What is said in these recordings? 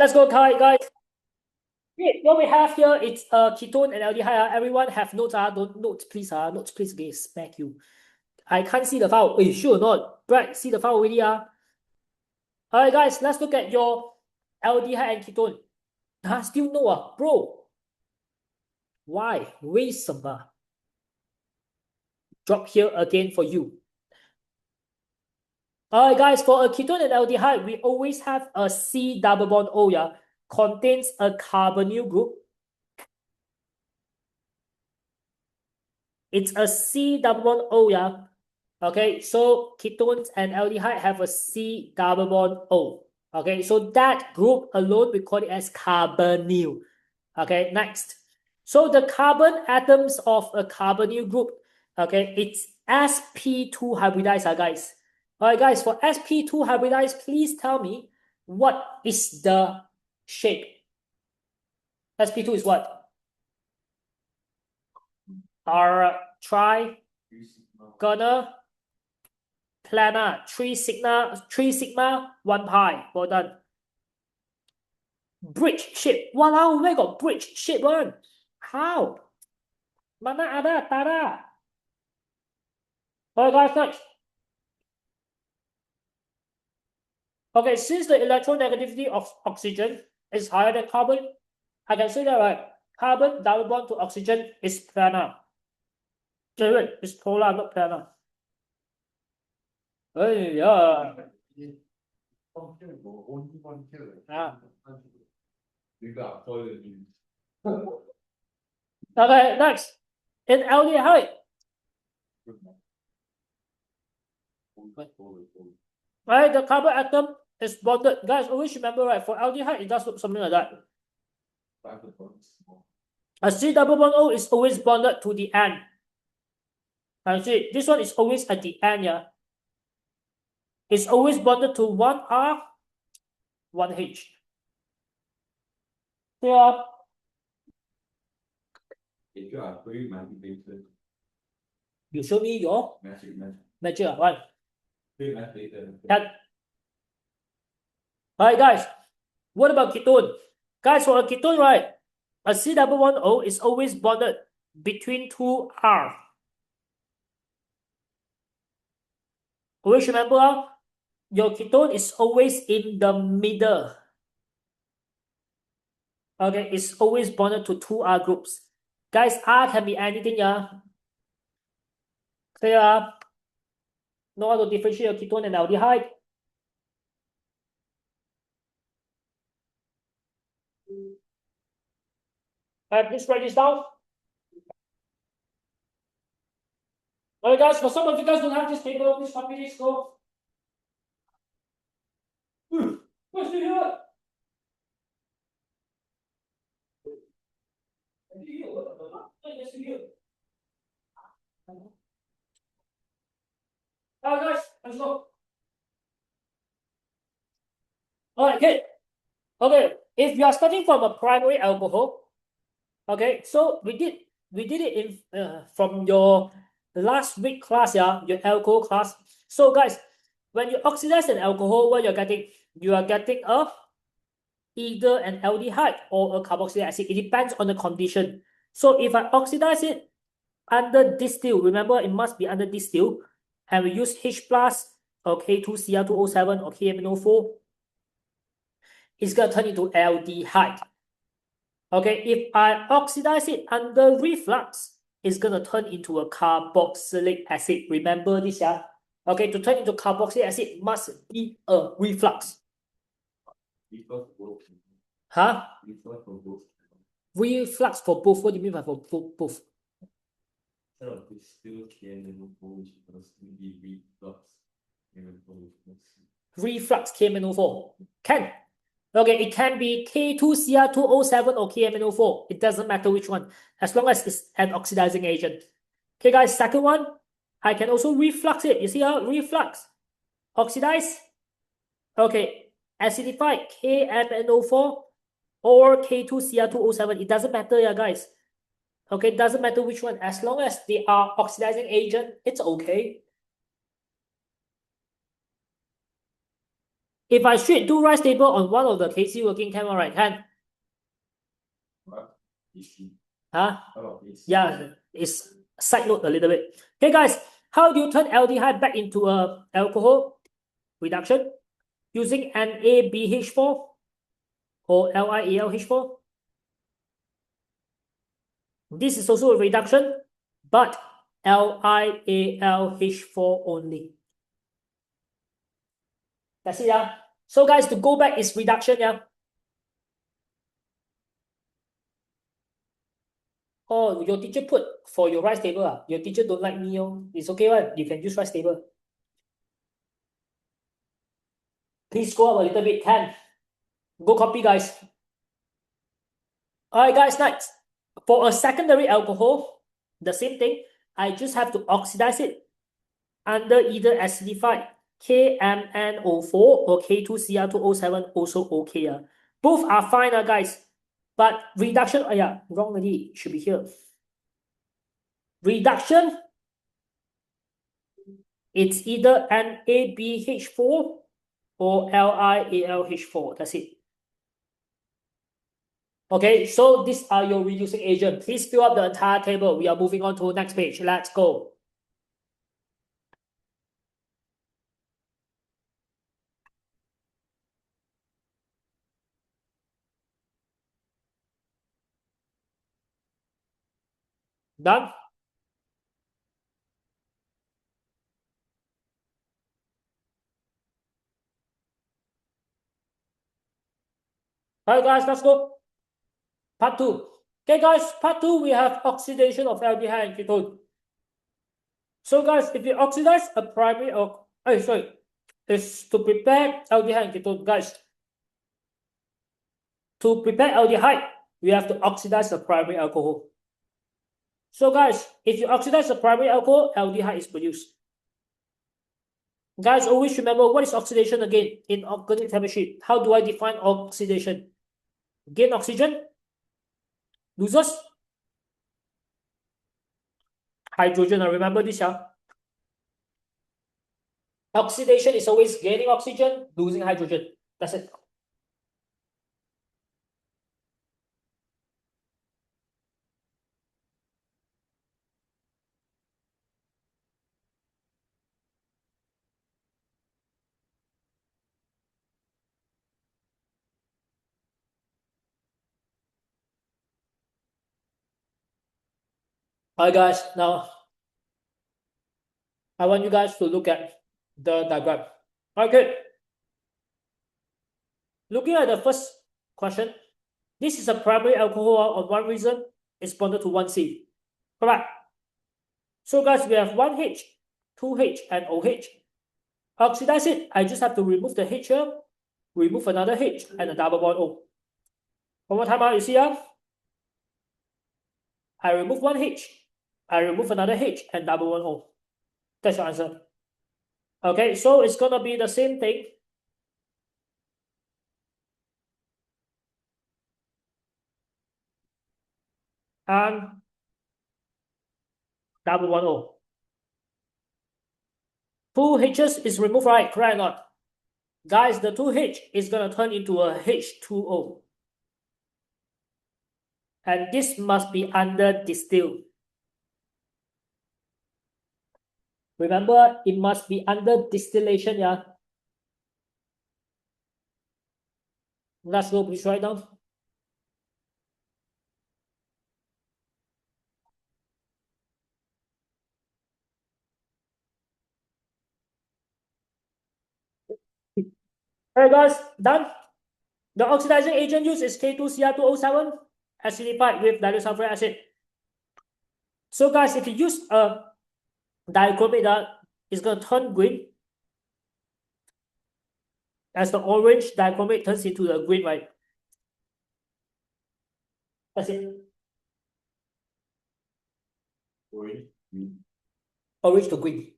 Let's go, guys. Okay, what we have here, it's ketone and aldehyde. Everyone have notes. Don't notes, please. Notes, please. Okay, smack you. I can't see the file. Wait, sure or not? Brad, see the file already. Alright, guys, let's look at your aldehyde and ketone. Still no, bro. Why? 为什么? Drop here again for you. Alright, guys, for a ketone and aldehyde, we always have a C double bond O, yeah, contains a carbonyl group. It's a C double bond O, yeah. Okay, so ketones and aldehyde have a C double bond O. Okay, so that group alone, we call it as carbonyl. Okay, next. So the carbon atoms of a carbonyl group, okay, it's sp2 hybridized, guys. Alright, guys, for sp2 hybridized, please tell me what is the shape? sp2 is what? Trigonal planar, 3 sigma, 1 pi. Well done. Bridge shape. Walao, where got bridge shape one? How? Mana ada, tada. Alright, guys, next. Okay, since the electronegativity of oxygen is higher than carbon, I can say that, right? Carbon double bond to oxygen is planar. Wait, it's polar, not planar. Hey, yeah. Okay, next. In aldehyde. Right, the carbon atom is bonded. Guys, always remember, right? For aldehyde, it does look something like that. A C double bond O is always bonded to the end. And see, this one is always at the end, yeah. It's always bonded to 1R, 1H. Yeah. If you are very motivated, You show me your magic, right? very motivated. Alright, guys. What about ketone? Guys, for a ketone, right? A C double bond O is always bonded between 2R. Always remember, your ketone is always in the middle. Okay, it's always bonded to 2R groups. Guys, R can be anything, yeah? Clear? Know how to differentiate your ketone and aldehyde? Please write this down. Alright, guys, for some of you guys don't have this table, please copy this, go. What's here? Alright, guys, let's go. Alright, okay. Okay, if you are starting from a primary alcohol, okay, so we did it in from your last week class, yeah, your alcohol class. So guys, when you oxidize an alcohol, what you're getting? You are getting either an aldehyde or a carboxylic acid. It depends on the condition. So if I oxidize it under distill, remember it must be under distill, and we use H plus or K2Cr2O7 or KMNO4, it's gonna turn into aldehyde. Okay, if I oxidize it under reflux, it's gonna turn into a carboxylic acid. Remember this, yeah? Okay, to turn into carboxylic acid, it must be a reflux. Huh? Reflux for both. What do you mean by for both? Reflux KMNO4. Can. Okay, it can be K2Cr2O7 or KMNO4. It doesn't matter which one, as long as it's an oxidizing agent. Okay, guys, second one, I can also reflux it. You see how reflux? Oxidize. Okay, acidify KMNO4 or K2Cr2O7. It doesn't matter, yeah, guys. Okay, it doesn't matter which one. As long as they are oxidizing agent, it's okay. If I should do rise table on one of the KC working camera right hand, huh? Yeah, it's side note a little bit. Okay, guys, how do you turn aldehyde back into a alcohol reduction? Using NaBH4 or LiAlH4. This is also a reduction, but LiAlH4 only. That's it, yeah. So guys, to go back is reduction, yeah. Oh, your teacher put for your rice table. Your teacher don't like me. Oh. It's okay, one. You can use rice table. Please go up a little bit. Can. Go copy, guys. Alright, guys, next. For a secondary alcohol, the same thing. I just have to oxidize it under either acidified KMnO4 or K2Cr2O7, also okay. Both are fine, guys. But reduction, oh yeah, wrong already. Should be here. Reduction, it's either NaBH4 or LiAlH4. That's it. Okay, so these are your reducing agent. Please fill up the entire table. We are moving on to the next page. Let's go. Done? Alright, guys, let's go. Part 2. Okay, guys, part 2, we have oxidation of aldehyde and ketone. So, guys, if you oxidize a primary is to prepare aldehyde and ketone, guys. To prepare aldehyde, we have to oxidize the primary alcohol. So, guys, if you oxidize the primary alcohol, aldehyde is produced. Guys, always remember what is oxidation again in organic chemistry. How do I define oxidation? Gain oxygen, loses hydrogen. I remember this, yeah. Oxidation is always gaining oxygen, losing hydrogen. That's it. Alright, guys, now I want you guys to look at the diagram. Okay. Looking at the first question, this is a primary alcohol on one reason, it's bonded to one C. Correct. So guys, we have 1H, 2H, and OH. Oxidize it, I just have to remove the H here, remove another H, and a double bond O. One more time, you see I remove one H, I remove another H, and double bond O. That's your answer. Okay, so it's gonna be the same thing. And double bond O. Two H's is removed, right? Correct or not? Guys, the 2H is gonna turn into a H2O. And this must be under distilled. Remember, it must be under distillation, yeah? Let's go, please write down. Alright, guys, done. The oxidizing agent used is K2Cr2O7 acidified with dilute sulfuric acid. So, guys, if you use a dichromate, it's going to turn green as the orange dichromate turns into the green, right? That's it. Orange to green.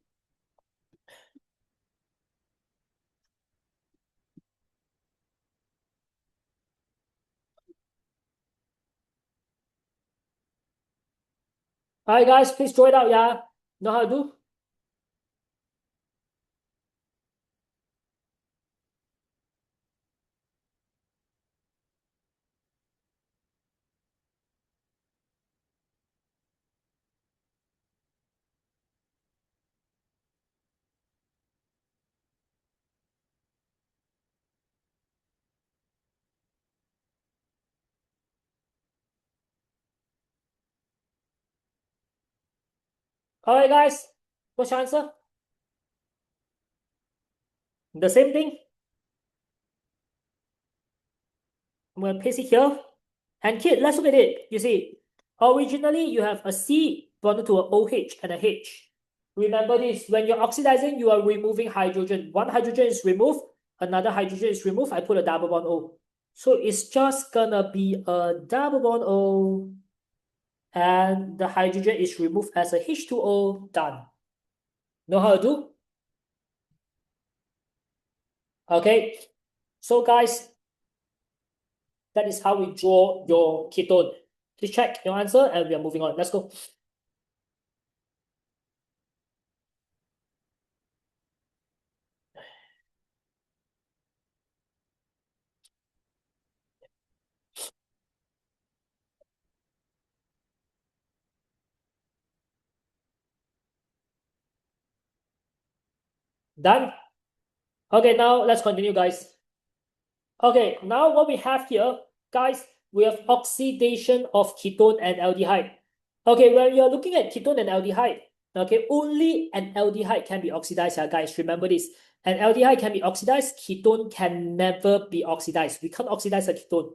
Alright, guys, please draw it out, yeah? Know how to do? All right, guys, what's your answer? The same thing. I'm going to paste it here. And kid, let's look at it. You see, originally you have a C bonded to an OH and a H. Remember this, when you're oxidizing, you are removing hydrogen. One hydrogen is removed, another hydrogen is removed. I put a double bond O. So it's just gonna be a double bond O, and the hydrogen is removed as a H2O, done. Know how to do? Okay, so guys, that is how we draw your ketone. Please check your answer and we are moving on. Let's go. Done? Okay, now let's continue, guys. Okay, now what we have here, guys, we have oxidation of ketone and aldehyde. Okay, when you're looking at ketone and aldehyde, okay, only an aldehyde can be oxidized, guys. Remember this. An aldehyde can be oxidized, ketone can never be oxidized. We can't oxidize a ketone.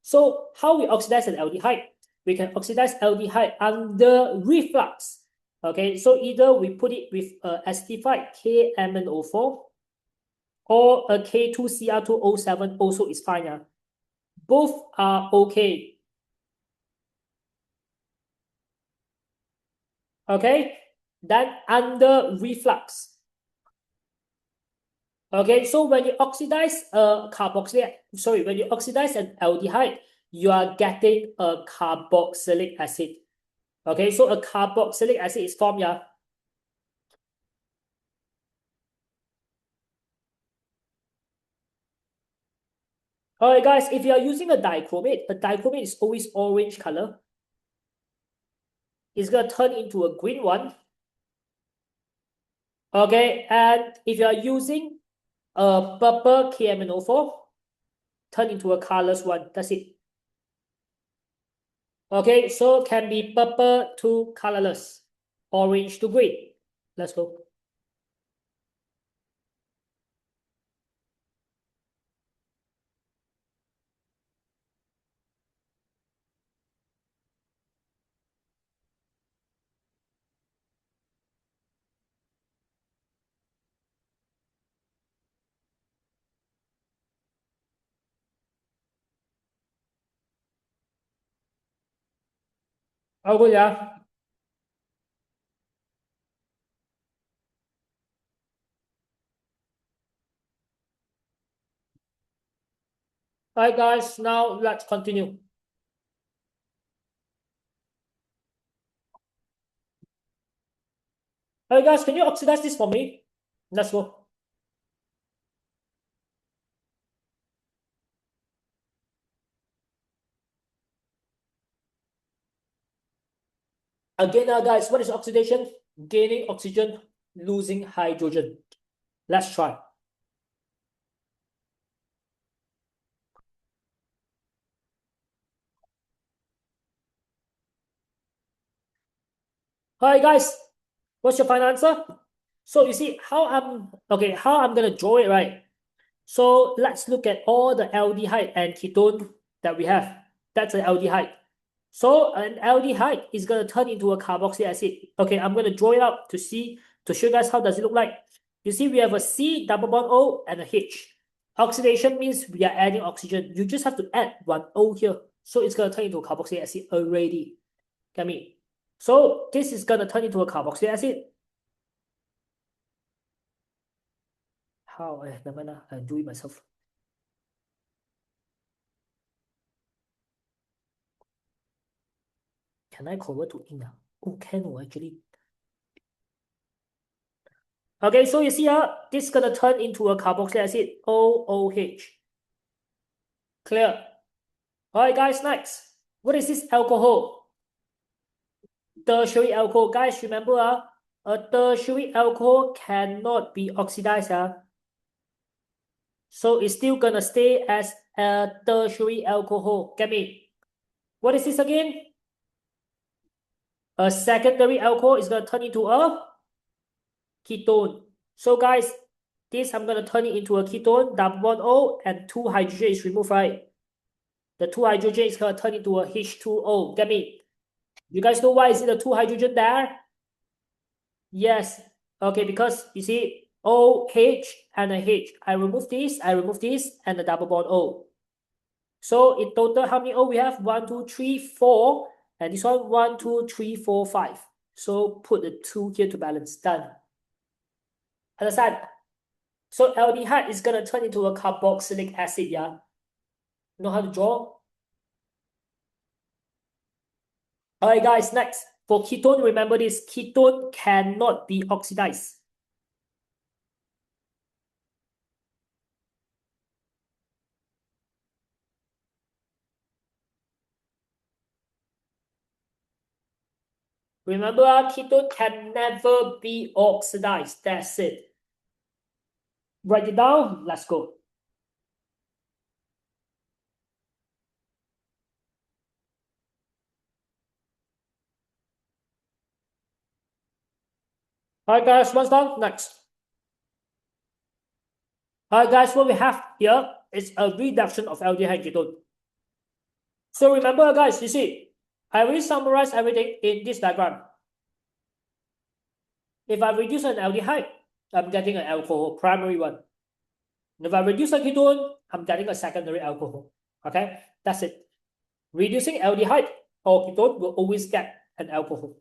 So how we oxidize an aldehyde? We can oxidize aldehyde under reflux. Okay, so either we put it with acidified KMnO4 or a K2Cr2O7 also is fine. Yeah? Both are okay. Okay, then under reflux. Okay, so when you oxidize when you oxidize an aldehyde, you are getting a carboxylic acid. Okay, so a carboxylic acid is formed, yeah. Alright, guys, if you are using a dichromate is always orange color. It's gonna turn into a green one. Okay, and if you are using a purple KMnO4, turn into a colorless one. That's it. Okay, so can be purple to colorless, orange to green. Let's go. Oh, good, yeah. Alright, guys, now let's continue. Alright, guys, can you oxidize this for me? Let's go. Again, guys, what is oxidation? Gaining oxygen, losing hydrogen. Let's try. Alright, guys, what's your final answer? So you see how I'm gonna draw it, right? So let's look at all the aldehyde and ketone that we have. That's an aldehyde. So an aldehyde is gonna turn into a carboxylic acid. Okay, I'm gonna draw it out to show you guys how does it look like. You see, we have a C double bond O and a H. Oxidation means we are adding oxygen. You just have to add one O here. So it's gonna turn into a carboxylic acid already. Get me? So this is gonna turn into a carboxylic acid. How? Never mind, I'll do it myself. Can I convert to ink? Oh, can actually. Okay, so you see this is gonna turn into a carboxylic acid, OOH. Clear? Alright, guys, next. What is this alcohol? Tertiary alcohol. Guys, remember, a tertiary alcohol cannot be oxidized. So it's still gonna stay as a tertiary alcohol. Get me? What is this again? A secondary alcohol is going to turn into a ketone. So guys, this I'm going to turn it into a ketone, double bond O, and 2 hydrogen is removed, right? The 2 hydrogen is going to turn into a H2O. Get me? You guys know why is it the 2 hydrogen there? Yes. Okay, because you see OH and a H. I remove this, and the double bond O. So in total, how many O we have? 1, 2, 3, 4. And this one, 1, 2, 3, 4, 5. So put the 2 here to balance. Done. Understand? So aldehyde is going to turn into a carboxylic acid, yeah? Know how to draw? Alright guys, next. For ketone, remember this. Ketone cannot be oxidized. Remember, ketone can never be oxidized. That's it. Write it down. Let's go. Alright guys, what's done? Next. Alright guys, what we have here is a reduction of aldehyde ketone. So remember guys, you see, I already summarized everything in this diagram. If I reduce an aldehyde, I'm getting an alcohol, primary one. If I reduce a ketone, I'm getting a secondary alcohol. Okay, that's it. Reducing aldehyde or ketone will always get an alcohol.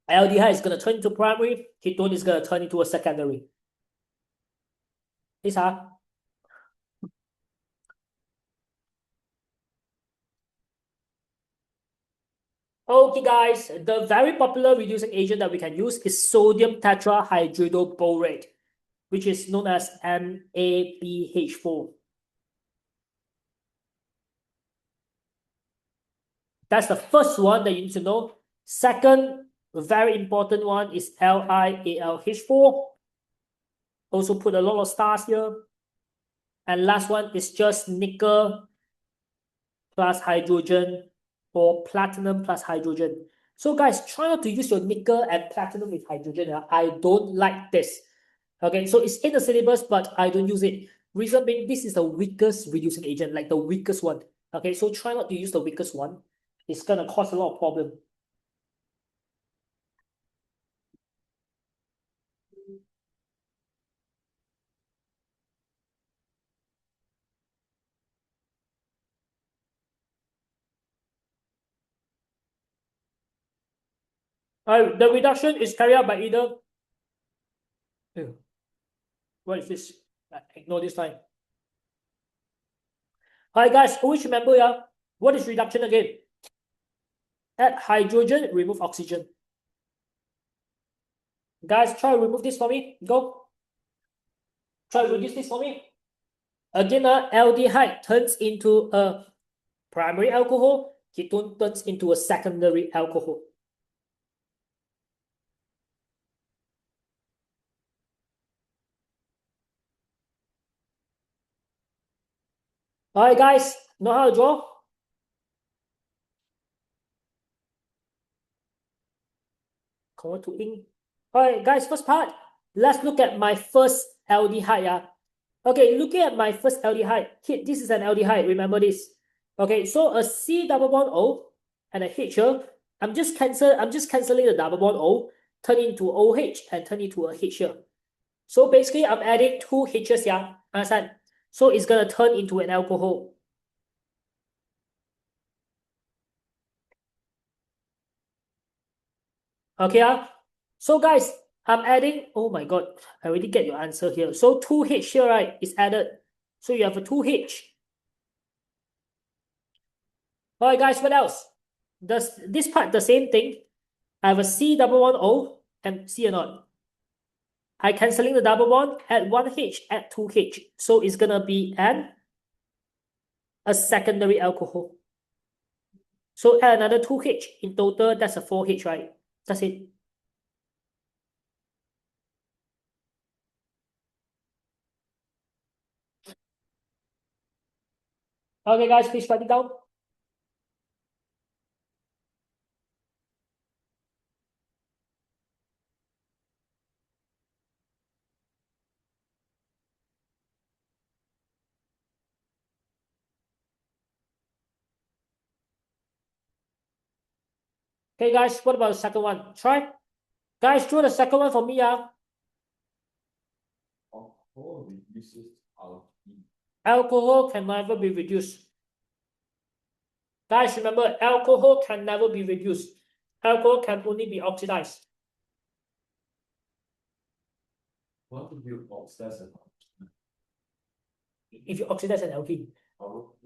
Aldehyde is going to turn into primary, ketone is going to turn into a secondary. These are. Okay guys, the very popular reducing agent that we can use is sodium tetrahydroborate, which is known as NaBH4. That's the first one that you need to know. Second, very important one is LiAlH4. Also put a lot of stars here. And last one is just nickel plus hydrogen or platinum plus hydrogen. So guys, try not to use your nickel and platinum with hydrogen. I don't like this. Okay, so it's in the syllabus, but I don't use it. Reason being, this is the weakest reducing agent, like the weakest one. Okay, so try not to use the weakest one. It's gonna cause a lot of problem. The reduction is carried out by either. What is this? Ignore this line. Alright guys, always remember, yeah, what is reduction again? Add hydrogen, remove oxygen. Guys, try to remove this for me. Go. Try to reduce this for me. Again, aldehyde turns into a primary alcohol. Ketone turns into a secondary alcohol. Alright guys, know how to draw? Convert to ink. Alright guys, first part. Let's look at my first aldehyde. Yeah. Okay, looking at my first aldehyde. Here, this is an aldehyde, remember this. Okay, so a C double bond O and a H here. I'm just cancelling the double bond O, turn into OH and turn into a H here. So basically I'm adding 2 H's here. Understand? So it's gonna turn into an alcohol. Okay, so guys, I'm adding, oh my god, I already get your answer here. So 2H here, right, is added. So you have a 2H. Alright guys, what else? Does this part the same thing? I have a C double bond O and C or not? I cancelling the double bond, add 1H, add 2H. So it's gonna be a secondary alcohol. So add another 2H. In total, that's a 4H, right? That's it. Okay guys, please write it down. Okay, guys, what about the second one? Try. Guys, draw the second one for me, yeah. Alcohol reduces aldehyde. Alcohol can never be reduced. Guys, remember, alcohol can never be reduced. Alcohol can only be oxidized. What if you oxidize an If you oxidize an alkene, alcohol?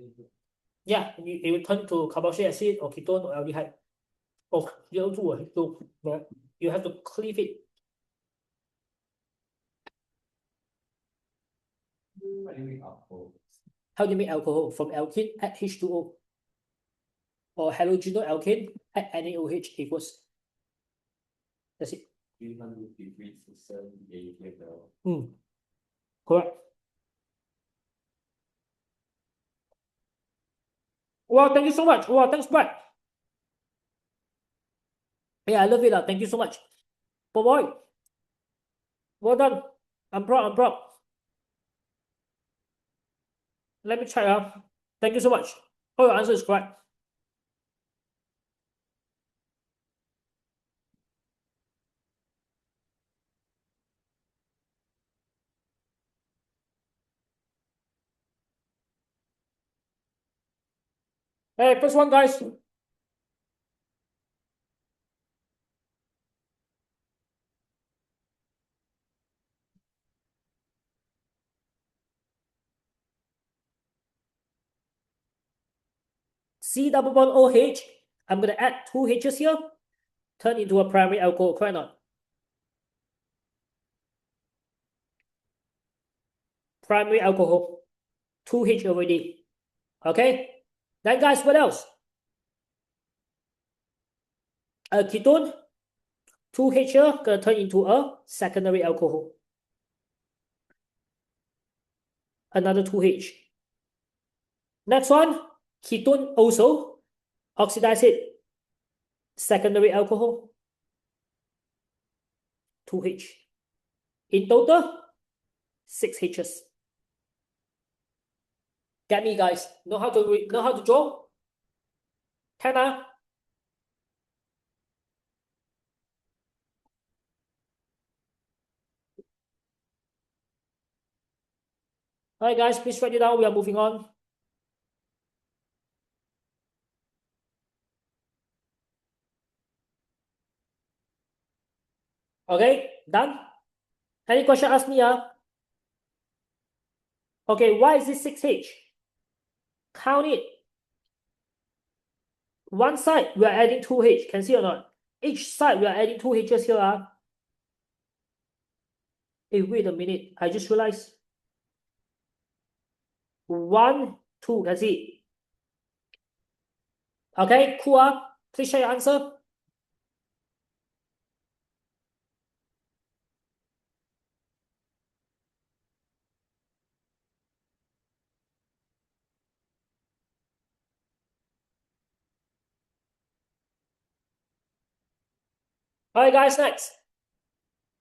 yeah, it will turn to carboxylic acid or ketone or aldehyde. Oh, you have to cleave it. How do you make alcohol? How do you make alcohol? From alkene, add H2O. Or halogenal alkane, add NaOH equals. That's it. 300 degrees to 78 level. Correct. Wow, thank you so much. Wow, thanks, Brad. Yeah, I love it. Thank you so much. Boy, well done. I'm proud. I'm proud. Let me check out. Thank you so much. Oh, your answer is correct. Hey, first one, guys. C double bond OH. I'm gonna add two H's here. Turn into a primary alcohol. Correct or not? Primary alcohol. 2H already. Okay. Then, guys, what else? A ketone. 2H here gonna turn into a secondary alcohol. Another 2H. Next one, ketone also oxidize it, secondary alcohol, 2H. In total, 6 H's. Get me, guys? Know how to draw? Can I? Alright, guys, please write it down. We are moving on. Okay, done. Any question? Ask me. Okay, why is this 6H? Count it. One side we are adding 2H. Can see or not? Each side we are adding 2 H's here. Hey, wait a minute. I just realized. 1, 2. Can see. Okay, cool. Please share your answer. All right, guys, next.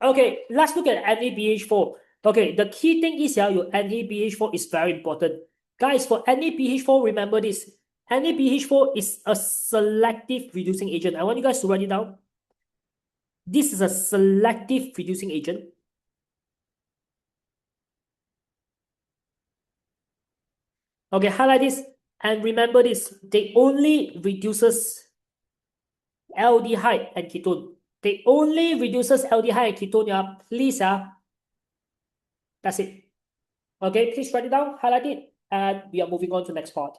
Okay, let's look at NABH4. Okay, the key thing is here, your NABH4 is very important. Guys, for NABH4, remember this. NABH4 is a selective reducing agent. I want you guys to write it down. This is a selective reducing agent. Okay, highlight this and remember this. They only reduces aldehyde and ketone. They only reduces aldehyde and ketone, yeah. Please, that's it. Okay, please write it down, highlight it, and we are moving on to the next part.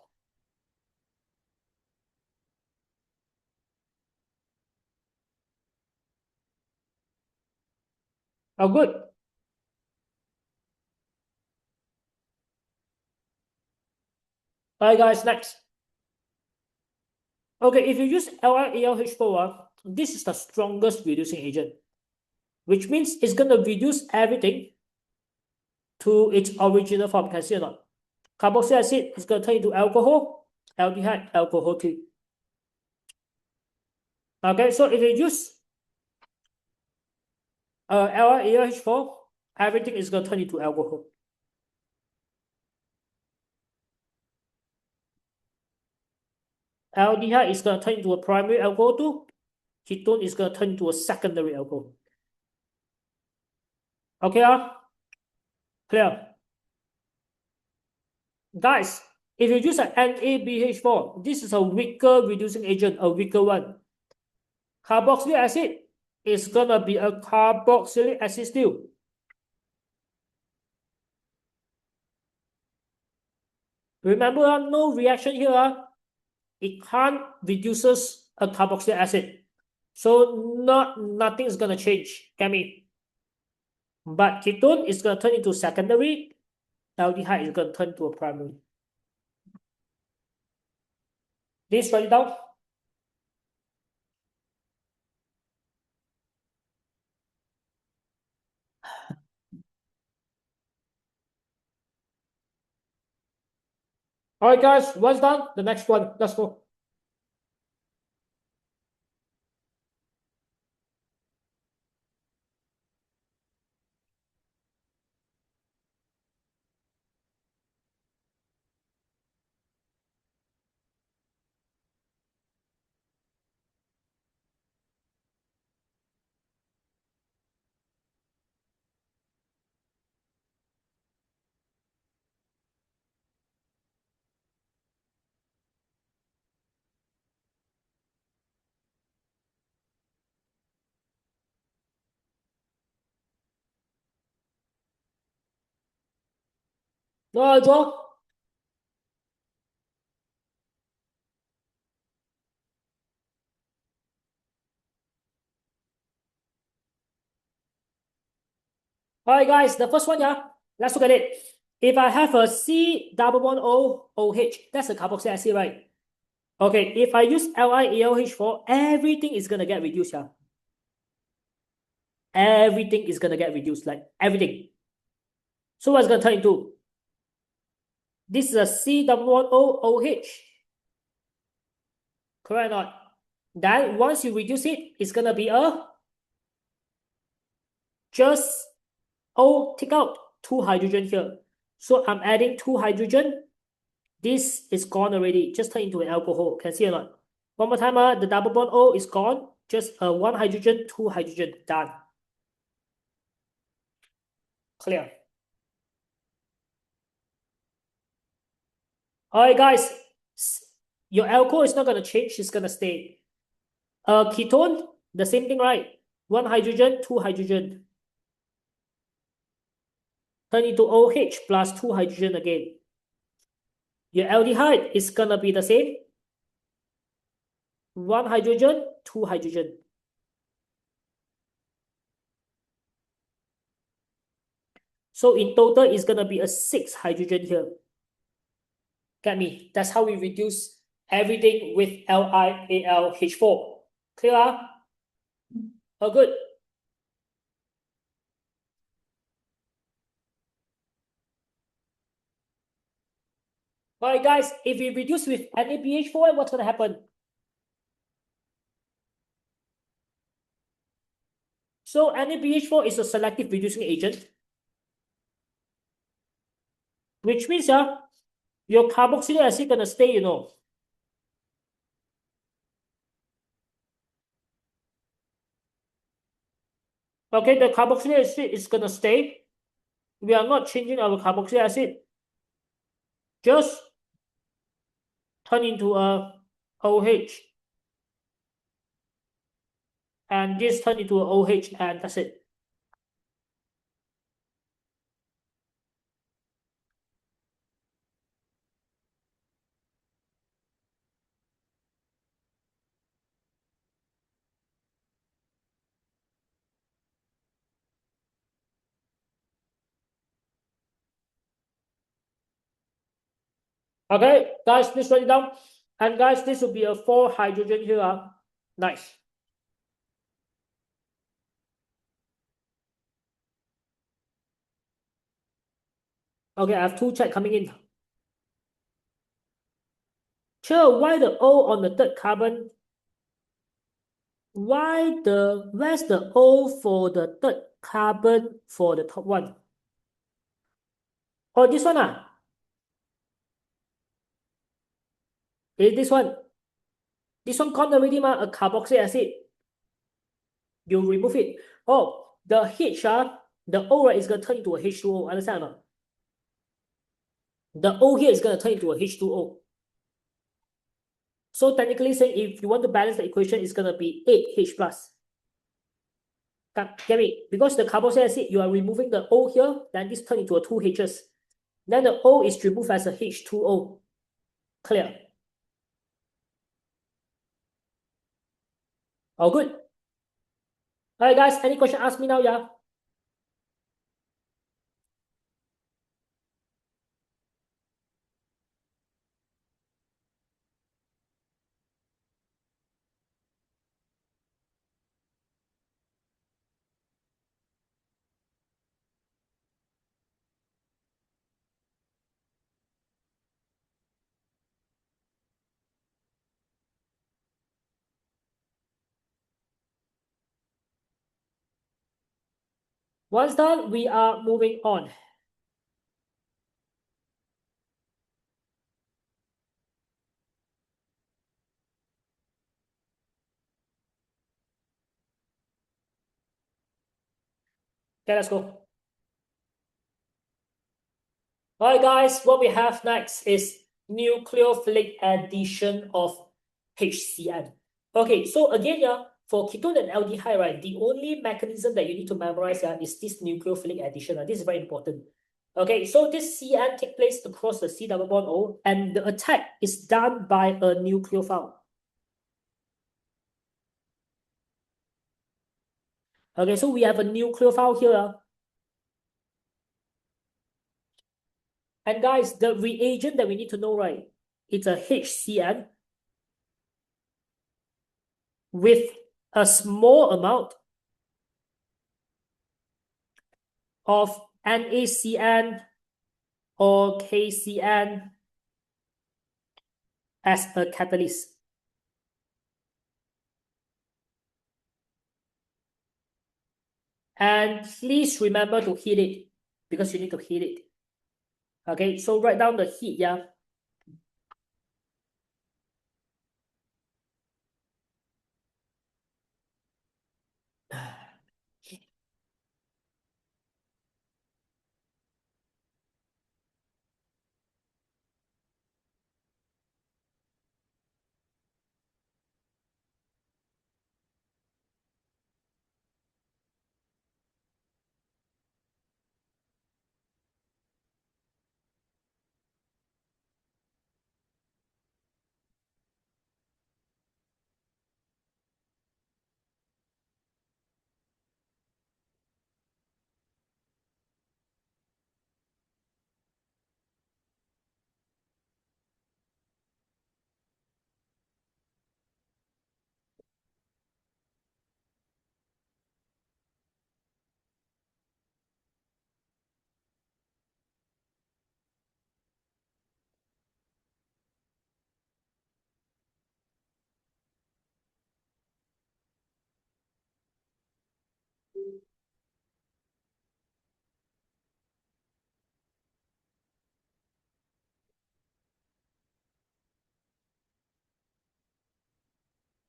Oh, good. All right, guys, next. Okay, if you use LiAlH4, this is the strongest reducing agent, which means it's going to reduce everything to its original form. Can you see or not? Carboxylic acid is going to turn into alcohol, aldehyde, alcohol too. Okay, so if you use LiAlH4, everything is going to turn into alcohol. Aldehyde is going to turn into a primary alcohol too. ketone is gonna turn into a secondary alcohol. Okay, clear? Guys, if you use an NaBH4, this is a weaker reducing agent, a weaker one. Carboxylic acid is gonna be a carboxylic acid still. Remember, no reaction here. It can't reduces a carboxylic acid. So nothing is gonna change, get me? But ketone is gonna turn into secondary, aldehyde is gonna turn to a primary. Please write it down. Alright guys, one's done. The next one, let's go. No, draw. Alright guys, the first one, yeah. Let's look at it. If I have a C double bond O OH, that's a carboxylic acid, right? Okay, if I use LiAlH4, everything is gonna get reduced, yeah. Everything is gonna get reduced, like everything. So what's gonna turn into? This is a C double bond O OH. Correct or not? Then once you reduce it, it's gonna be a just O, take out two hydrogen here. So I'm adding two hydrogen. This is gone already. Just turn into an alcohol. Can see or not? One more time, the double bond O is gone. Just one hydrogen, two hydrogen. Done. Clear. Alright, guys. Your alcohol is not gonna change. It's gonna stay. Ketone, the same thing, right? One hydrogen, two hydrogen. Turn into OH plus two hydrogen again. Your aldehyde is gonna be the same. One hydrogen, two hydrogen. So in total, it's gonna be a six hydrogen here. Get me? That's how we reduce everything with LiAlH4. Clear? Oh, good. Alright, guys, if we reduce with NaBH4, what's gonna happen? So NaBH4 is a selective reducing agent, which means your carboxylic acid gonna stay, you know. Okay, the carboxylic acid is gonna stay. We are not changing our carboxylic acid. Just turn into a OH. And this turn into a OH, and that's it. Okay, guys, please write it down. And guys, this will be a four hydrogen here. Nice. Okay, I have two chat coming in. Sure, why the O on the third carbon? Where's the O for the third carbon for the top one? Oh, this one Is this one? This one gone already, a carboxylic acid. You remove it. Oh, the H, the O, right, is going to turn into a H2O. Understand or not? The O here is going to turn into a H2O. So technically saying, if you want to balance the equation, it's going to be 8H plus. Get me? Because the carboxylic acid, you are removing the O here, then this turn into a 2 H's. Then the O is removed as a H2O. Clear? All good? All right, guys, any question, ask me now, yeah? Once done, we are moving on. Okay, let's go. All right, guys, what we have next is nucleophilic addition of HCN. Okay, so again, yeah, for ketone and aldehyde, right, the only mechanism that you need to memorize is this nucleophilic addition. This is very important. Okay, so this CN takes place across the C double bond O, and the attack is done by a nucleophile. Okay, so we have a nucleophile here. And guys, the reagent that we need to know, right, it's a HCN with a small amount of NaCN or KCN as a catalyst. And please remember to heat it because you need to heat it. Okay, so write down the heat, yeah.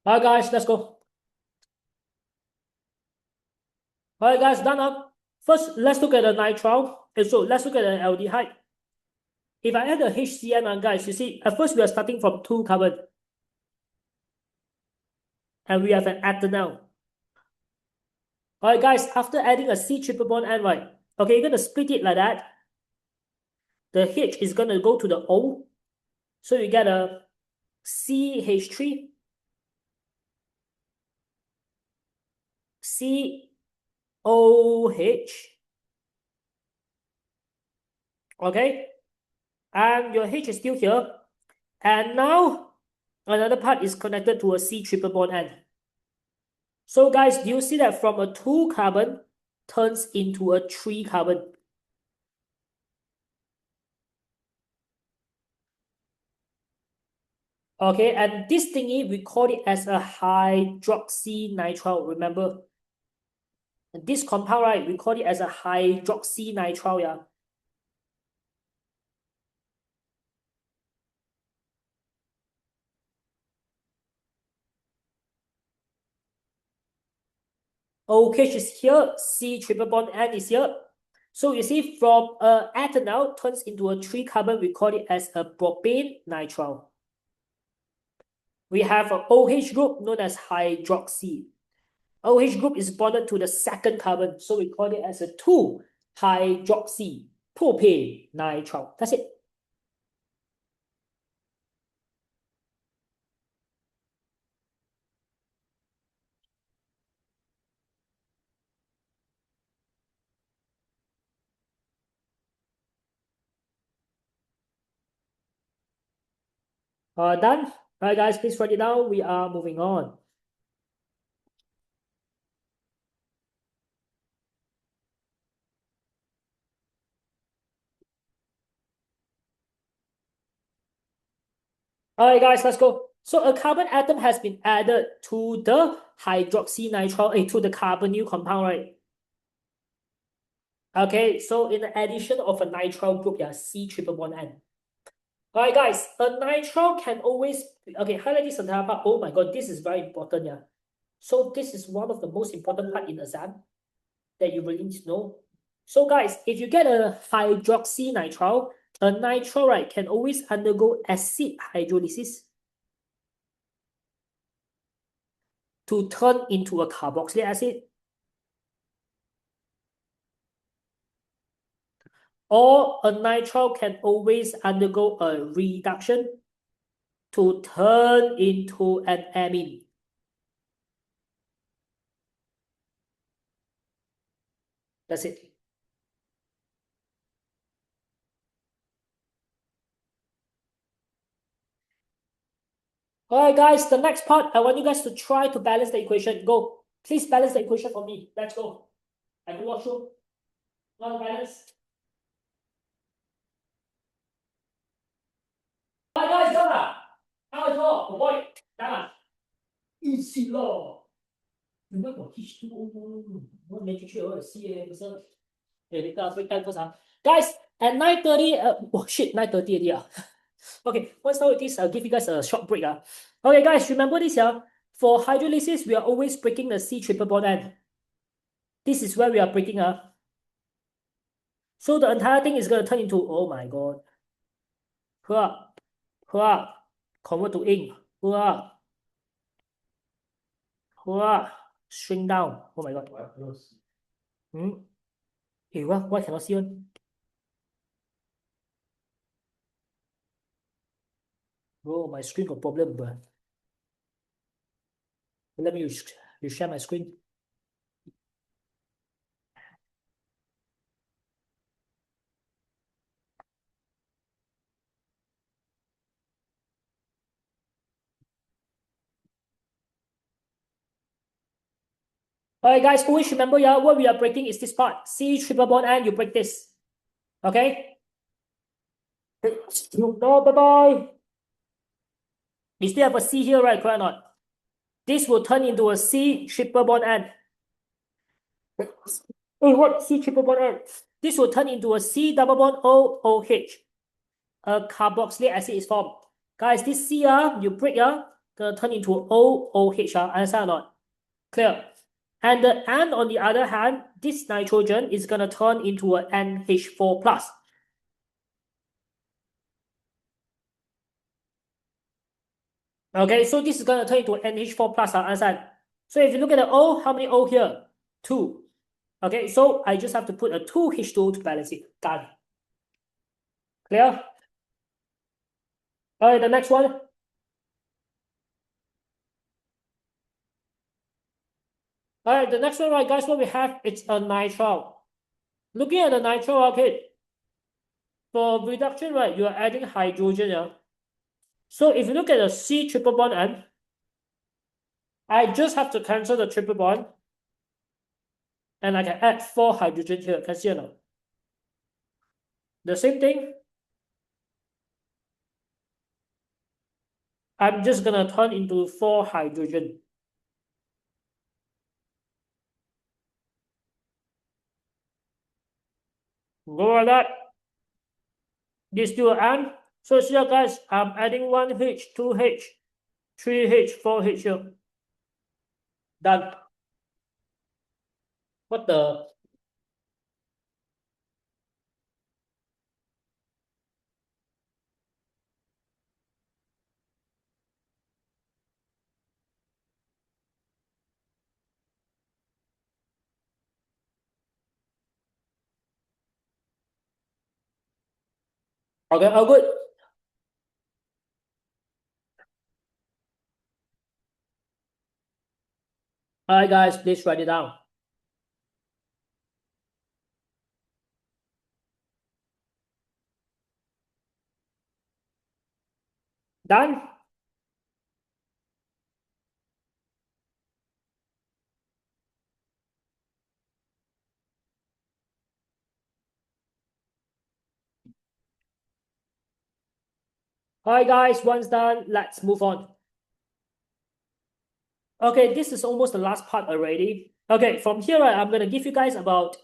All right, guys, let's go. All right, guys, done up. First, let's look at the nitrile. And so let's look at the aldehyde. If I add the HCN, guys, you see, at first we are starting from 2 carbon. And we have an ethanol. All right, guys, after adding a C triple bond N, right? Okay, you're going to split it like that. The H is going to go to the O. So you get a CH3, COH. Okay, and your H is still here. And now another part is connected to a C triple bond N. So guys, do you see that from a 2 carbon turns into a 3 carbon? Okay, and this thingy, we call it as a hydroxynitrile, remember? And this compound, right, we call it as a hydroxynitrile, yeah. OH is here, C triple bond N is here. So you see from ethanol turns into a 3-carbon, we call it as a propane nitrile. We have an OH group known as hydroxy. OH group is bonded to the 2nd carbon, so we call it as a 2-hydroxy propane nitrile. That's it. Done. All right, guys, please write it down. We are moving on. All right, guys, let's go. So a carbon atom has been added to the hydroxynitrile, to the carbonyl compound, right? Okay, so in the addition of a nitrile group, yeah, C triple bond N. All right, guys, a nitrile can always, okay, highlight this entire part. Oh my God, this is very important, yeah. So this is one of the most important part in exam that you really need to know. So guys, if you get a hydroxynitrile, a nitrile, right, can always undergo acid hydrolysis to turn into a carboxylic acid. Or a nitrile can always undergo a reduction to turn into an amine. That's it. Alright guys, the next part, I want you guys to try to balance the equation. Go. Please balance the equation for me. Let's go. I can walk through. Not balance. Alright guys, done lah. How is all? Good boy. Done lah. Easy law. Remember H2O, not matrix or CA person. Okay, later I'll break time first. Guys, at 9:30, oh shit, 9:30 already. Okay, once done with this, I'll give you guys a short break. Okay, guys, remember this here. For hydrolysis, we are always breaking the C triple bond N. This is where we are breaking. So the entire thing is going to turn into, oh my God. Hua, hua, convert to ink. Hua, hua, shrink down. Oh my God. Hey, why cannot see one? Bro, my screen got problem, bro. Let me share my screen. Alright, guys, always remember, yeah, what we are breaking is this part. C triple bond N, you break this. Okay? No, bye-bye. We still have a C here, right? Correct or not? This will turn into a C triple bond N. Hey, what? C triple bond N? This will turn into a C double bond OOH. A carboxylic acid is formed. Guys, this C, you break, gonna turn into OOH, understand or not? Clear? And the N, on the other hand, this nitrogen is gonna turn into a NH4 plus. Okay, so this is gonna turn into NH4 plus, understand? So if you look at the O, how many O here? 2. Okay, so I just have to put a 2H2O to balance it. Done. Clear? Alright, the next one. Alright, the next one, right, guys, what we have, it's a nitrile. Looking at the nitrile, okay, for reduction, right, you are adding hydrogen, yeah. So if you look at the C triple bond N, I just have to cancel the triple bond, and I can add 4 hydrogen here. Can see or not? The same thing. I'm just gonna turn into 4 hydrogen. Go like that. This still N. So here, guys, I'm adding 1H, 2H, 3H, 4H here. Done. What the? Okay, oh good. All right, guys, please write it down. Done? All right, guys, once done, let's move on. Okay, this is almost the last part already. Okay, from here, I'm gonna give you guys about,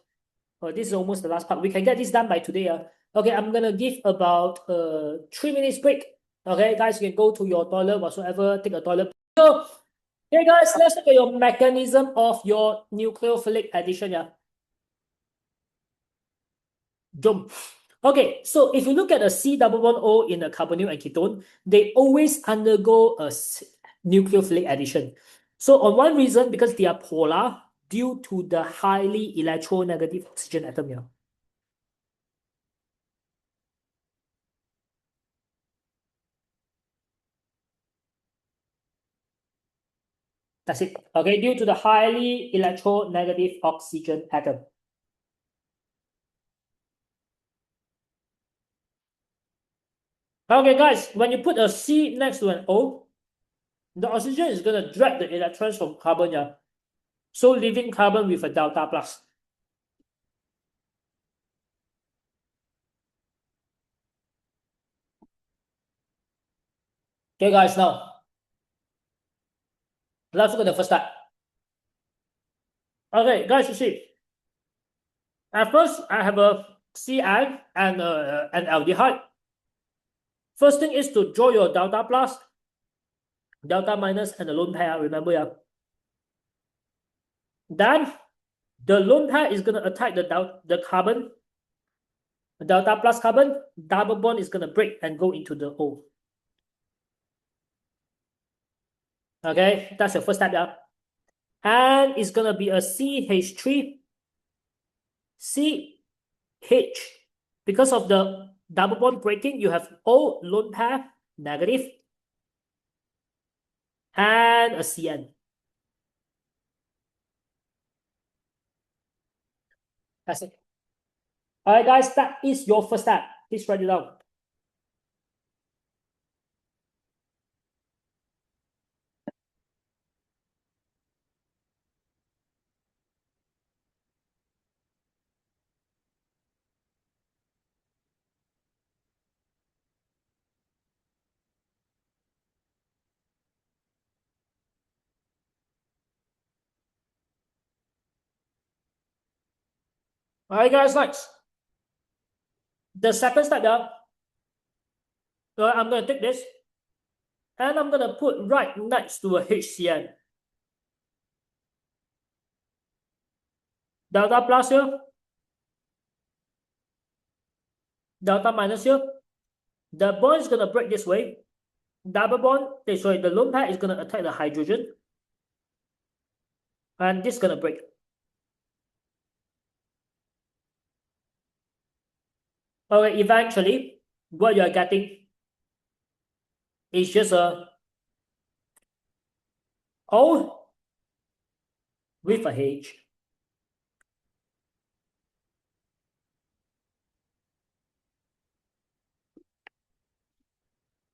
this is almost the last part. We can get this done by today. Okay, I'm gonna give about 3 minutes break. Okay, guys, you can go to your toilet whatsoever, take a toilet. So, hey guys, let's look at your mechanism of your nucleophilic addition. Yeah. Jump. Okay, so if you look at a C double bond O in a carbonyl and ketone, they always undergo a nucleophilic addition. So on one reason, because they are polar due to the highly electronegative oxygen atom here. That's it. Okay, due to the highly electronegative oxygen atom. Okay, guys, when you put a C next to an O, the oxygen is going to drag the electrons from carbon, yeah. So leaving carbon with a delta plus. Okay, guys, now let's look at the first step. Okay, guys, you see, at first I have a CN and an aldehyde. First thing is to draw your delta plus, delta minus, and the lone pair. Remember, yeah. Then the lone pair is gonna attack the carbon, delta plus carbon. Double bond is gonna break and go into the O. Okay, that's your first step, yeah. And it's gonna be a CH3 CH. Because of the double bond breaking, you have O lone pair negative and a CN. That's it. All right, guys, that is your first step. Please write it down. All right, guys, next. The second step, yeah. So I'm going to take this and I'm going to put right next to a HCN. Delta plus here, delta minus here. The bond is going to break this way. Double bond, sorry, the lone pair is going to attack the hydrogen. And this is going to break. Okay, eventually, what you are getting is just a O with a H.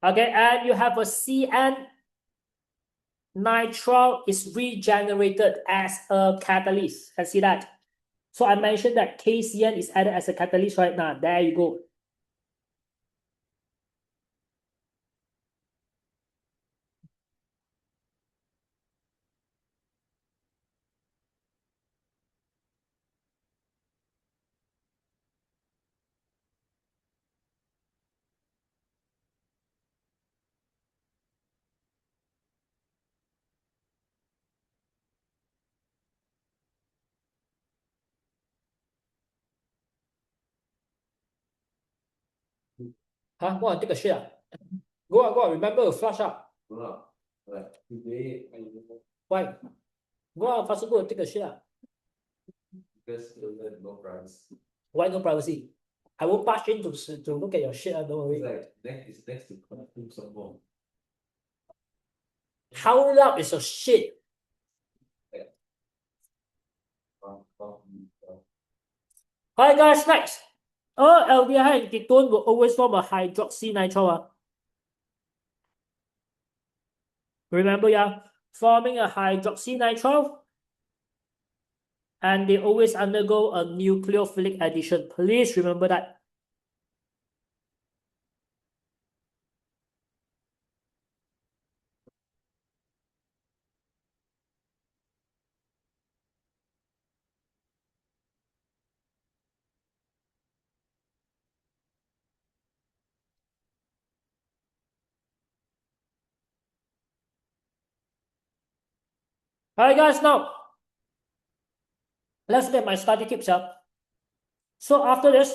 Okay, and you have a CN nitrile is regenerated as a catalyst. Can see that? So I mentioned that KCN is added as a catalyst right now. There you go. Huh? Go and take a shit. Go on, remember to flush up. No, like today I don't know Why? Go on, faster go and take a shit. because there's no privacy. Why no privacy? I won't barge in to look at your shit, don't It's worry. like next to classroom some more. How loud is your shit? Alright guys, next. Aldehyde and ketone will always form a hydroxynitrile. Remember, yeah, forming a hydroxynitrile, and they always undergo a nucleophilic addition. Please remember that. Alright guys, now let's look at my study tips. So after this,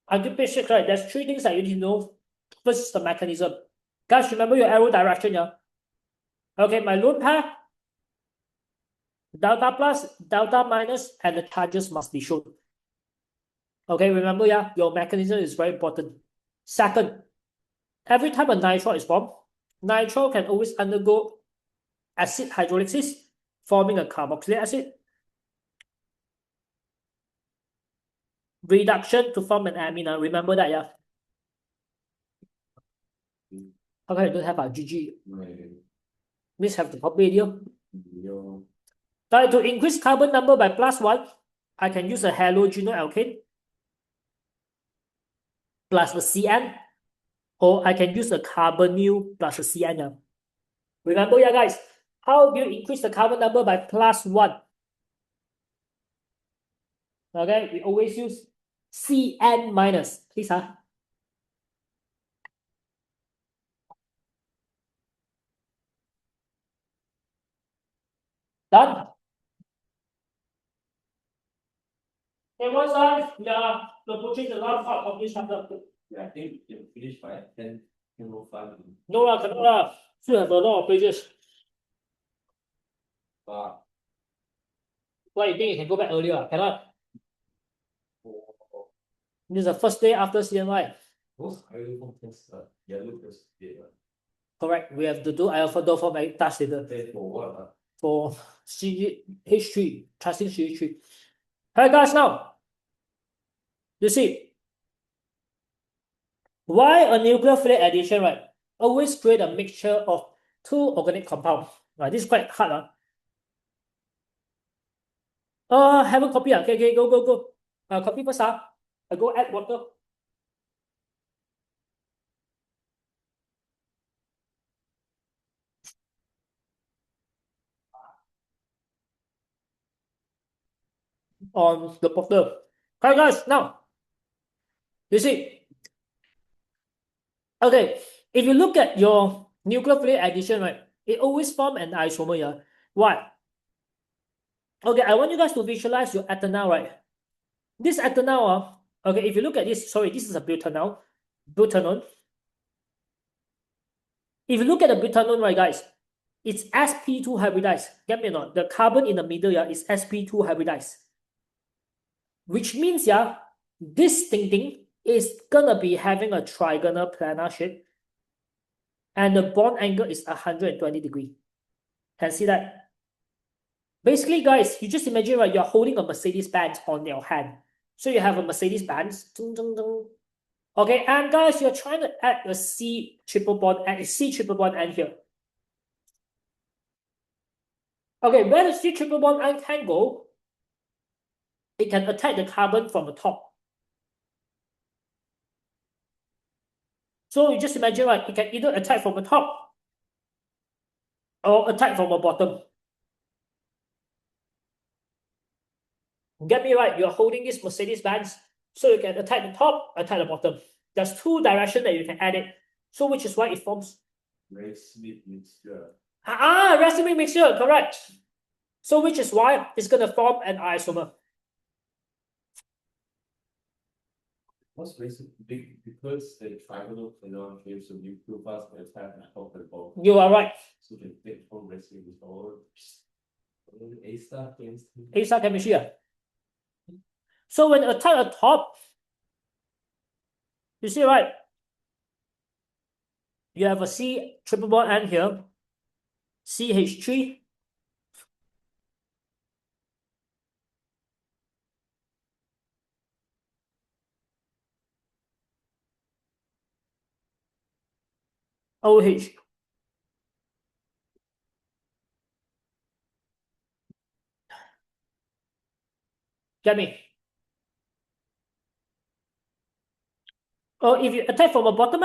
I do page 6, right? There's 3 things that you need to know. First is the mechanism. Guys, remember your arrow direction, yeah? Okay, my lone pair, delta plus, delta minus, and the charges must be shown. Okay, remember, yeah, your mechanism is very important. Second, every time a nitrile is formed, nitrile can always undergo acid hydrolysis, forming a carboxylic acid, reduction to form an amine. Remember that, yeah? Okay, you don't have a GG. Means have to copy video. Now, to increase carbon number by +1, I can use a halogenal alkane plus the CN, or I can use a carbonyl plus a CN. Yeah. Remember, yeah, guys, how do you increase the carbon number by +1? Okay, we always use CN minus. Please, Done? Okay, one side, yeah, the purchase the last part of this chapter. Yeah, I think you finish by 10:05. No, cannot. Still have a lot of pages. But Why you think you can go back earlier? Cannot. This is the first day after CNY. those Iodoform tests yellow test Correct. We have to do Iodoform task later. Test for what? For CH3, trusting CH3. Alright, guys, now you see why a nucleophilic addition, right, always create a mixture of 2 organic compounds. Right, this is quite hard. Haven't copy. Okay, go. Copy first. I go add water. On the bottle. Okay, guys, now you see. Okay, if you look at your nucleophilic addition, right, it always form an isomer here. Why? Okay, I want you guys to visualize your ethanol, right? This ethanol, okay, if you look at this, sorry, this is a butanol. Butanol. If you look at the butanol, right, guys, it's sp2 hybridized. Get me or not? The carbon in the middle, yeah, is sp2 hybridized. Which means, yeah, this thing is gonna be having a trigonal planar shape, and the bond angle is 120 degrees. Can see that? Basically, guys, you just imagine, right, you're holding a Mercedes Benz on your hand. So you have a Mercedes Benz. Okay, and guys, you're trying to add a C triple bond end here. Okay, where the C triple bond end can go, it can attack the carbon from the top. So you just imagine, right, it can either attack from the top or attack from the bottom. Get me right, you're holding this Mercedes Benz, so you can attack the top, attack the bottom. There's 2 directions that you can add it. So which is why it forms racemic mixture. racemic mixture, correct. So which is why it's gonna form an isomer. What's big because the Carbonyl phenol gives a nucleophilic attack and help the ball. You are right. So the big home rescue is all A star chemistry. A star chemistry. So when attack at top, you see, right? You have a C triple bond N here, CH3. OH. Get me? Or if you attack from the bottom,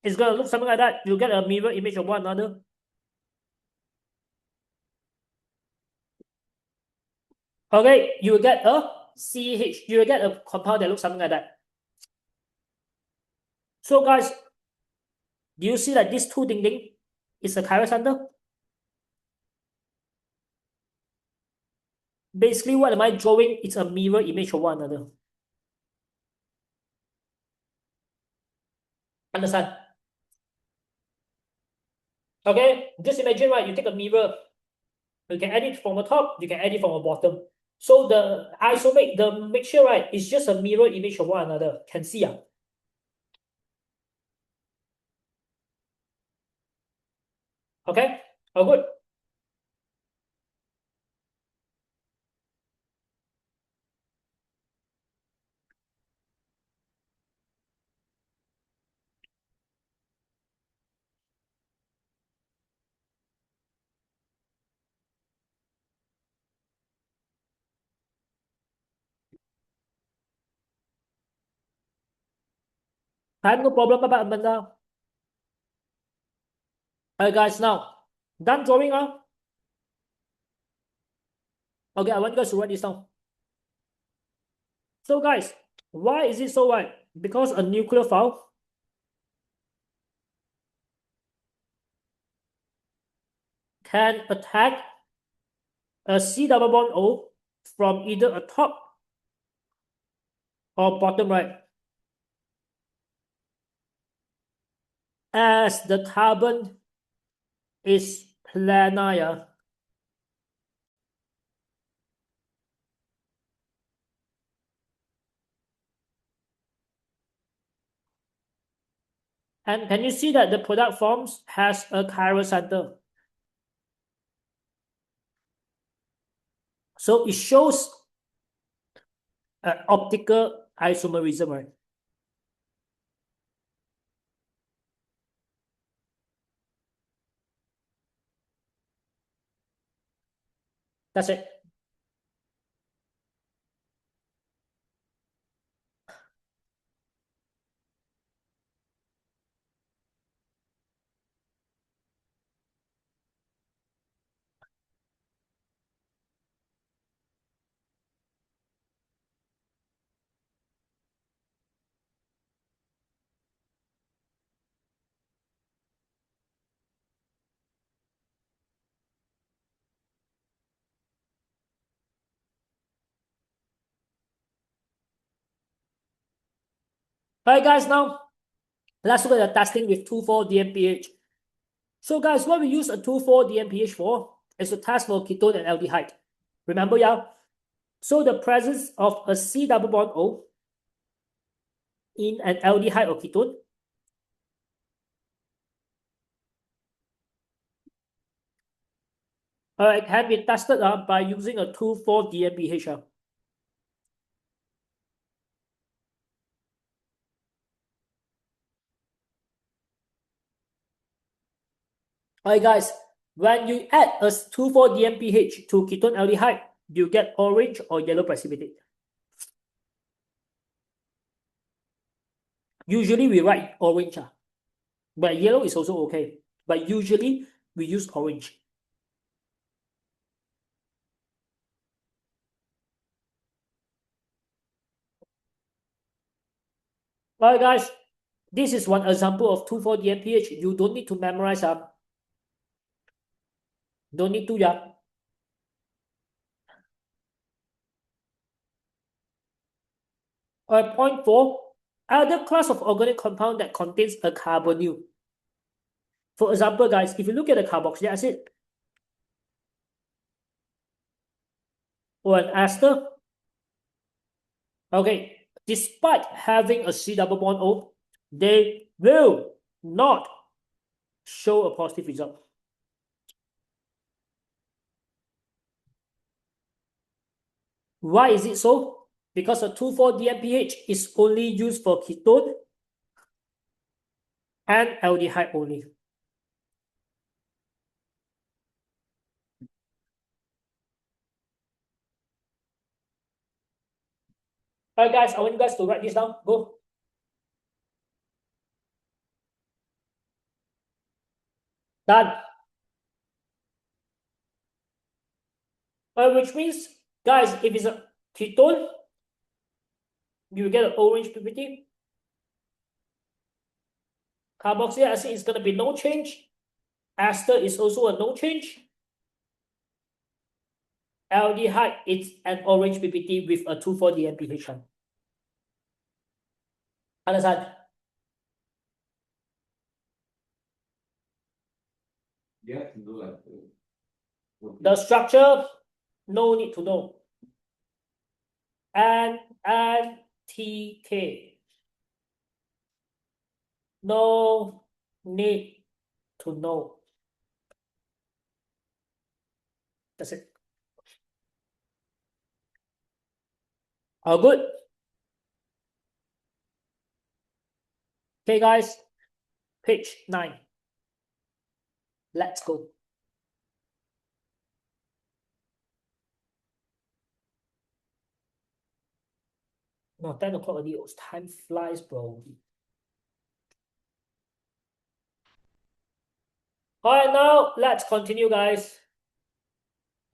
it's gonna look something like that. You get a mirror image of one another. Okay, you will get a CH, you will get a compound that looks something like that. So guys, do you see that this two ding is a chiral center? Basically, what am I drawing? It's a mirror image of one another. Understand? Okay, just imagine, right? You take a mirror, you can add it from the top, you can add it from the bottom. So the isomate, the mixture, right, is just a mirror image of one another. Can see, okay? Oh, good. I have no problem about Amanda. Alright, guys, now done drawing. Okay, I want you guys to write this down. So, guys, why is it so right? Because a nucleophile can attack a C double bond O from either a top or bottom right, as the carbon is planar. And can you see that the product forms has a chiral center? So it shows optical isomerism, right? That's it. Alright, guys, now let's look at the testing with 2,4-DMPH. So, guys, what we use a 2,4-DMPH for is to test for ketone and aldehyde. Remember, yeah? So, the presence of a C double bond O in an aldehyde or ketone can be tested by using a 2,4-DMPH. Alright, guys, when you add a 2,4-DMPH to ketone aldehyde, you get orange or yellow precipitate. Usually we write orange, but yellow is also okay. But usually we use orange. Alright, guys, this is one example of 2,4-DMPH. You don't need to memorize. Don't need to, yeah. Point 4, other class of organic compound that contains a carbonyl. For example, guys, if you look at the carboxylic acid or an ester, okay, despite having a C double bond O, they will not show a positive result. Why is it so? Because the 2,4-DMPH is only used for ketone and aldehyde only. Alright, guys, I want you guys to write this down. Go. Done. Which means, guys, if it's a ketone, you get an orange PPT. Carboxylic acid is going to be no change. Ester is also a no change. Aldehyde is an orange PPT with a 2,4-DMPH. Understand? You have to do like The structure, no need to know. And TK. No need to know. That's it. All good? Okay, guys. Page 9. Let's go. No, 10 o'clock already. Time flies, bro. All right, now let's continue, guys.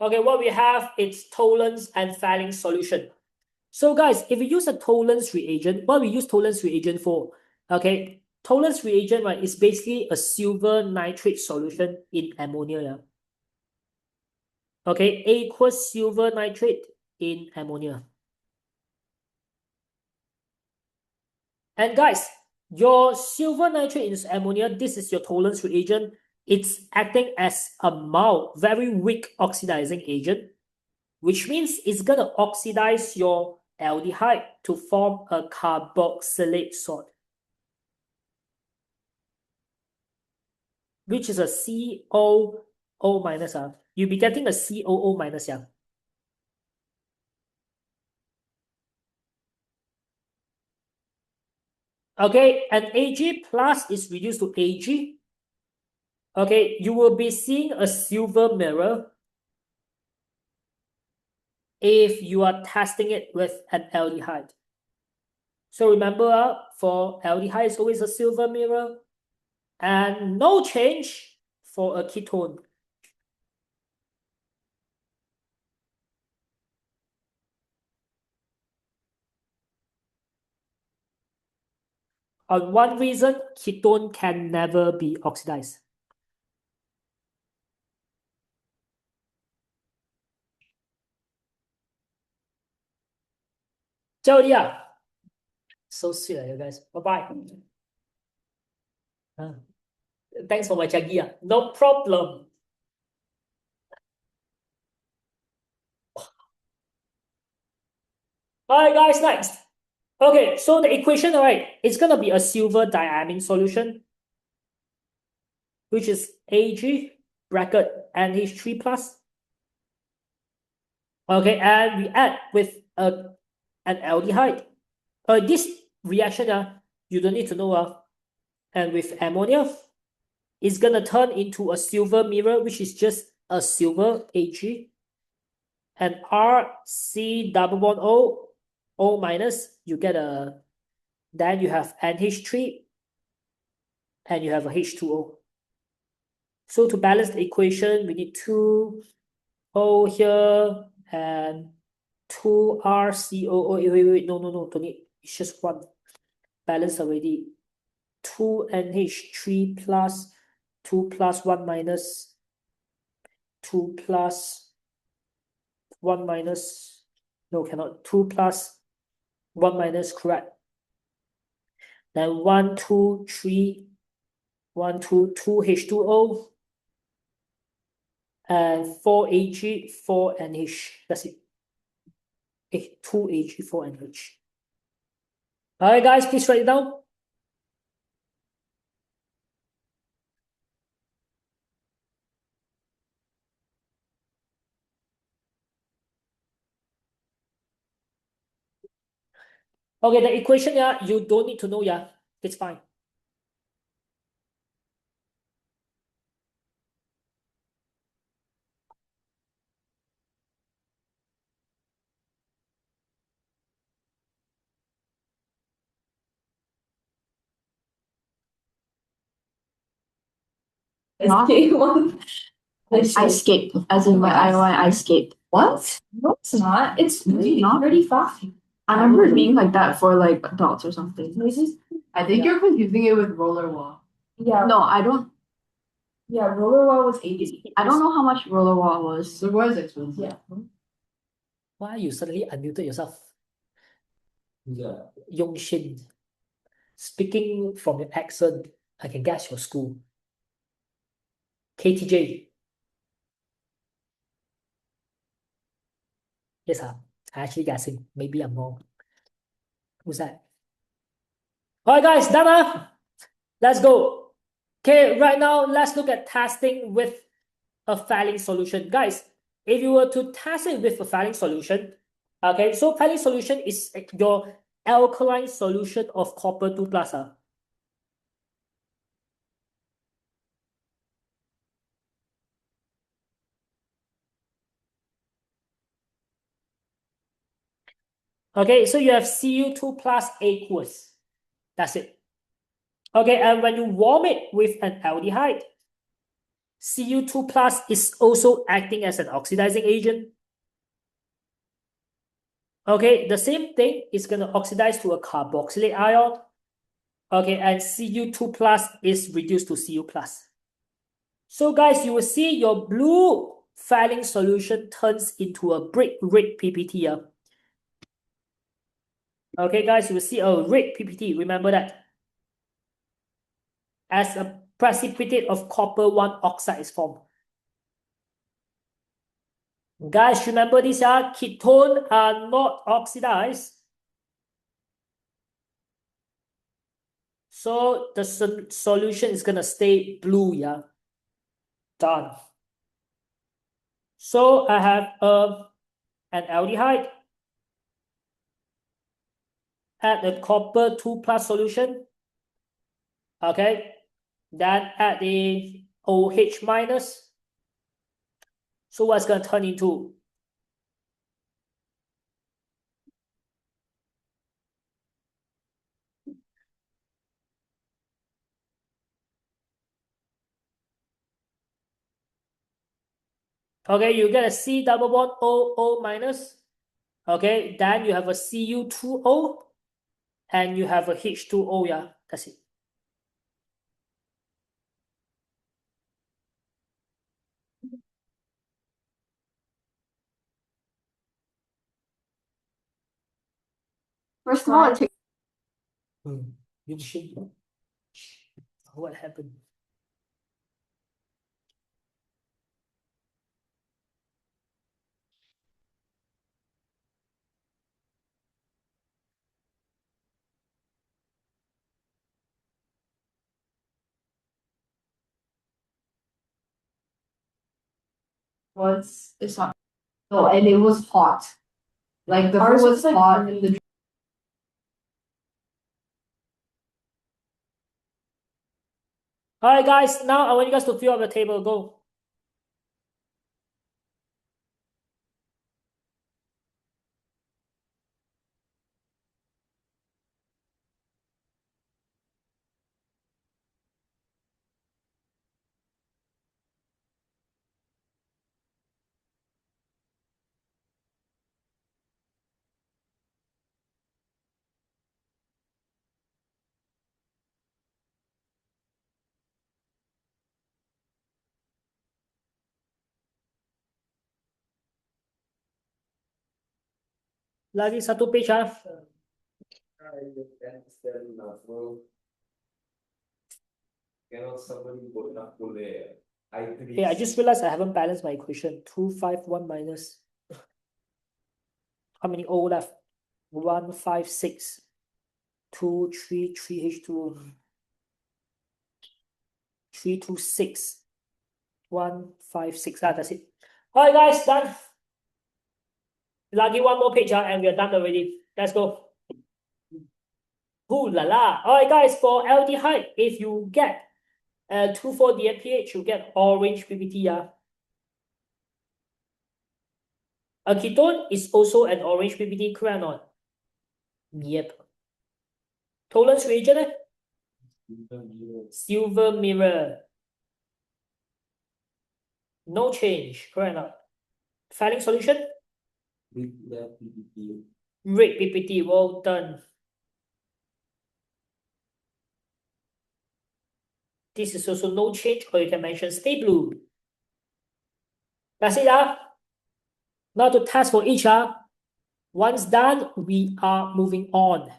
Okay, what we have is Tollens and Phthalate solution. So, guys, if we use a Tollens reagent, what we use Tollens reagent for? Okay, Tollens reagent, right, is basically a silver nitrate solution in ammonia. Yeah? Okay, aqueous silver nitrate in ammonia. And guys, your silver nitrate in ammonia, this is your Tollens reagent. It's acting as a mild, very weak oxidizing agent, which means it's going to oxidize your aldehyde to form a carboxylate salt, which is a COO minus. You'll be getting a COO minus. Yeah. Okay, and Ag plus is reduced to Ag. Okay, you will be seeing a silver mirror if you are testing it with an aldehyde. So remember, for aldehyde, it's always a silver mirror, and no change for a ketone. On one reason, ketone can never be oxidized. So sweet, you guys. Bye-bye. Thanks for my Jaggy. No problem. Alright, guys, next. Okay, so the equation, right, it's gonna be a silver diamine solution, which is Ag bracket NH3 plus. Okay, and we add with an aldehyde. This reaction, you don't need to know. And with ammonia, it's gonna turn into a silver mirror, which is just a silver Ag. And RC double bond O minus, you get then you have NH3 and you have a H2O. So to balance the equation, we need 2 O here and 2 RCOO. Wait, no, don't need. It's just one. Balance already. 2 NH3 plus 2 plus 1 minus. 2 plus 1 minus, no, cannot, 2 plus 1 minus, correct. Then 1, 2, 3, 1, 2, 2 H2O, and 4 Ag, 4 NH. That's it. 2 Ag, 4 NH. Alright, guys, please write it down. Okay, the equation, yeah, you don't need to know, yeah. It's fine. Escape one. I escaped, as in my I escaped. What? No, it's not. It's really not pretty fast. I remember it being like that for like adults or something. I think you're confusing it with roller wall. Yeah. No, I don't. Yeah, roller wall was 80. I don't know how much roller wall was. So was expensive. Yeah. Why you suddenly unmuted yourself? Yeah. Yongshin. Speaking from your accent, I can guess your school. KTJ. Yes, I'm actually guessing. Maybe I'm wrong. Who's that? Alright, guys, done. Let's go. Okay, right now, let's look at testing with a Fehling solution. Guys, if you were to test it with a Fehling solution, okay, so Fehling solution is your alkaline solution of copper 2 plus. Okay, so you have Cu2 plus aqueous. That's it. Okay, and when you warm it with an aldehyde, Cu2 plus is also acting as an oxidizing agent. Okay, the same thing is going to oxidize to a carboxylate ion. Okay, and Cu2 plus is reduced to Cu plus. So guys, you will see your blue Fehling solution turns into a brick red PPT. Okay, guys, you will see a red PPT. Remember that. As a precipitate of copper 1 oxide is formed. Guys, remember this, ketones are not oxidized. So the solution is going to stay blue, yeah. Done. So I have an aldehyde, add the copper 2 plus solution. Okay. Then add the OH minus. So what's going to turn into? Okay, you get a C double bond OO minus. Okay, then you have a Cu2O and you have a H2O, yeah. That's it. First of all, it takes. You should. What happened? It's not. No, and it was hot. Like the food was hot and the Alright, guys, now I want you guys to fill up the table. Go. Lagi satu page ah. Cannot somebody go enough boleh. Okay, I just realized I haven't balanced my equation. 251 minus how many O left? 156. 233H2O. 326. 156. Ah, that's it. Alright, guys, done. Lagi one more page and we are done already. Let's go. Ooh la la. Alright, guys, for aldehyde, if you get 2,4-DMPH, you get orange PPT. A ketone is also an orange PPT, correct or not? Yep. Tolerance reagent, silver mirror. No change, correct or not? Filling solution, red PPT, well done. This is also no change, or you can mention stay blue. That's it. Now to test for each. Once done, we are moving on.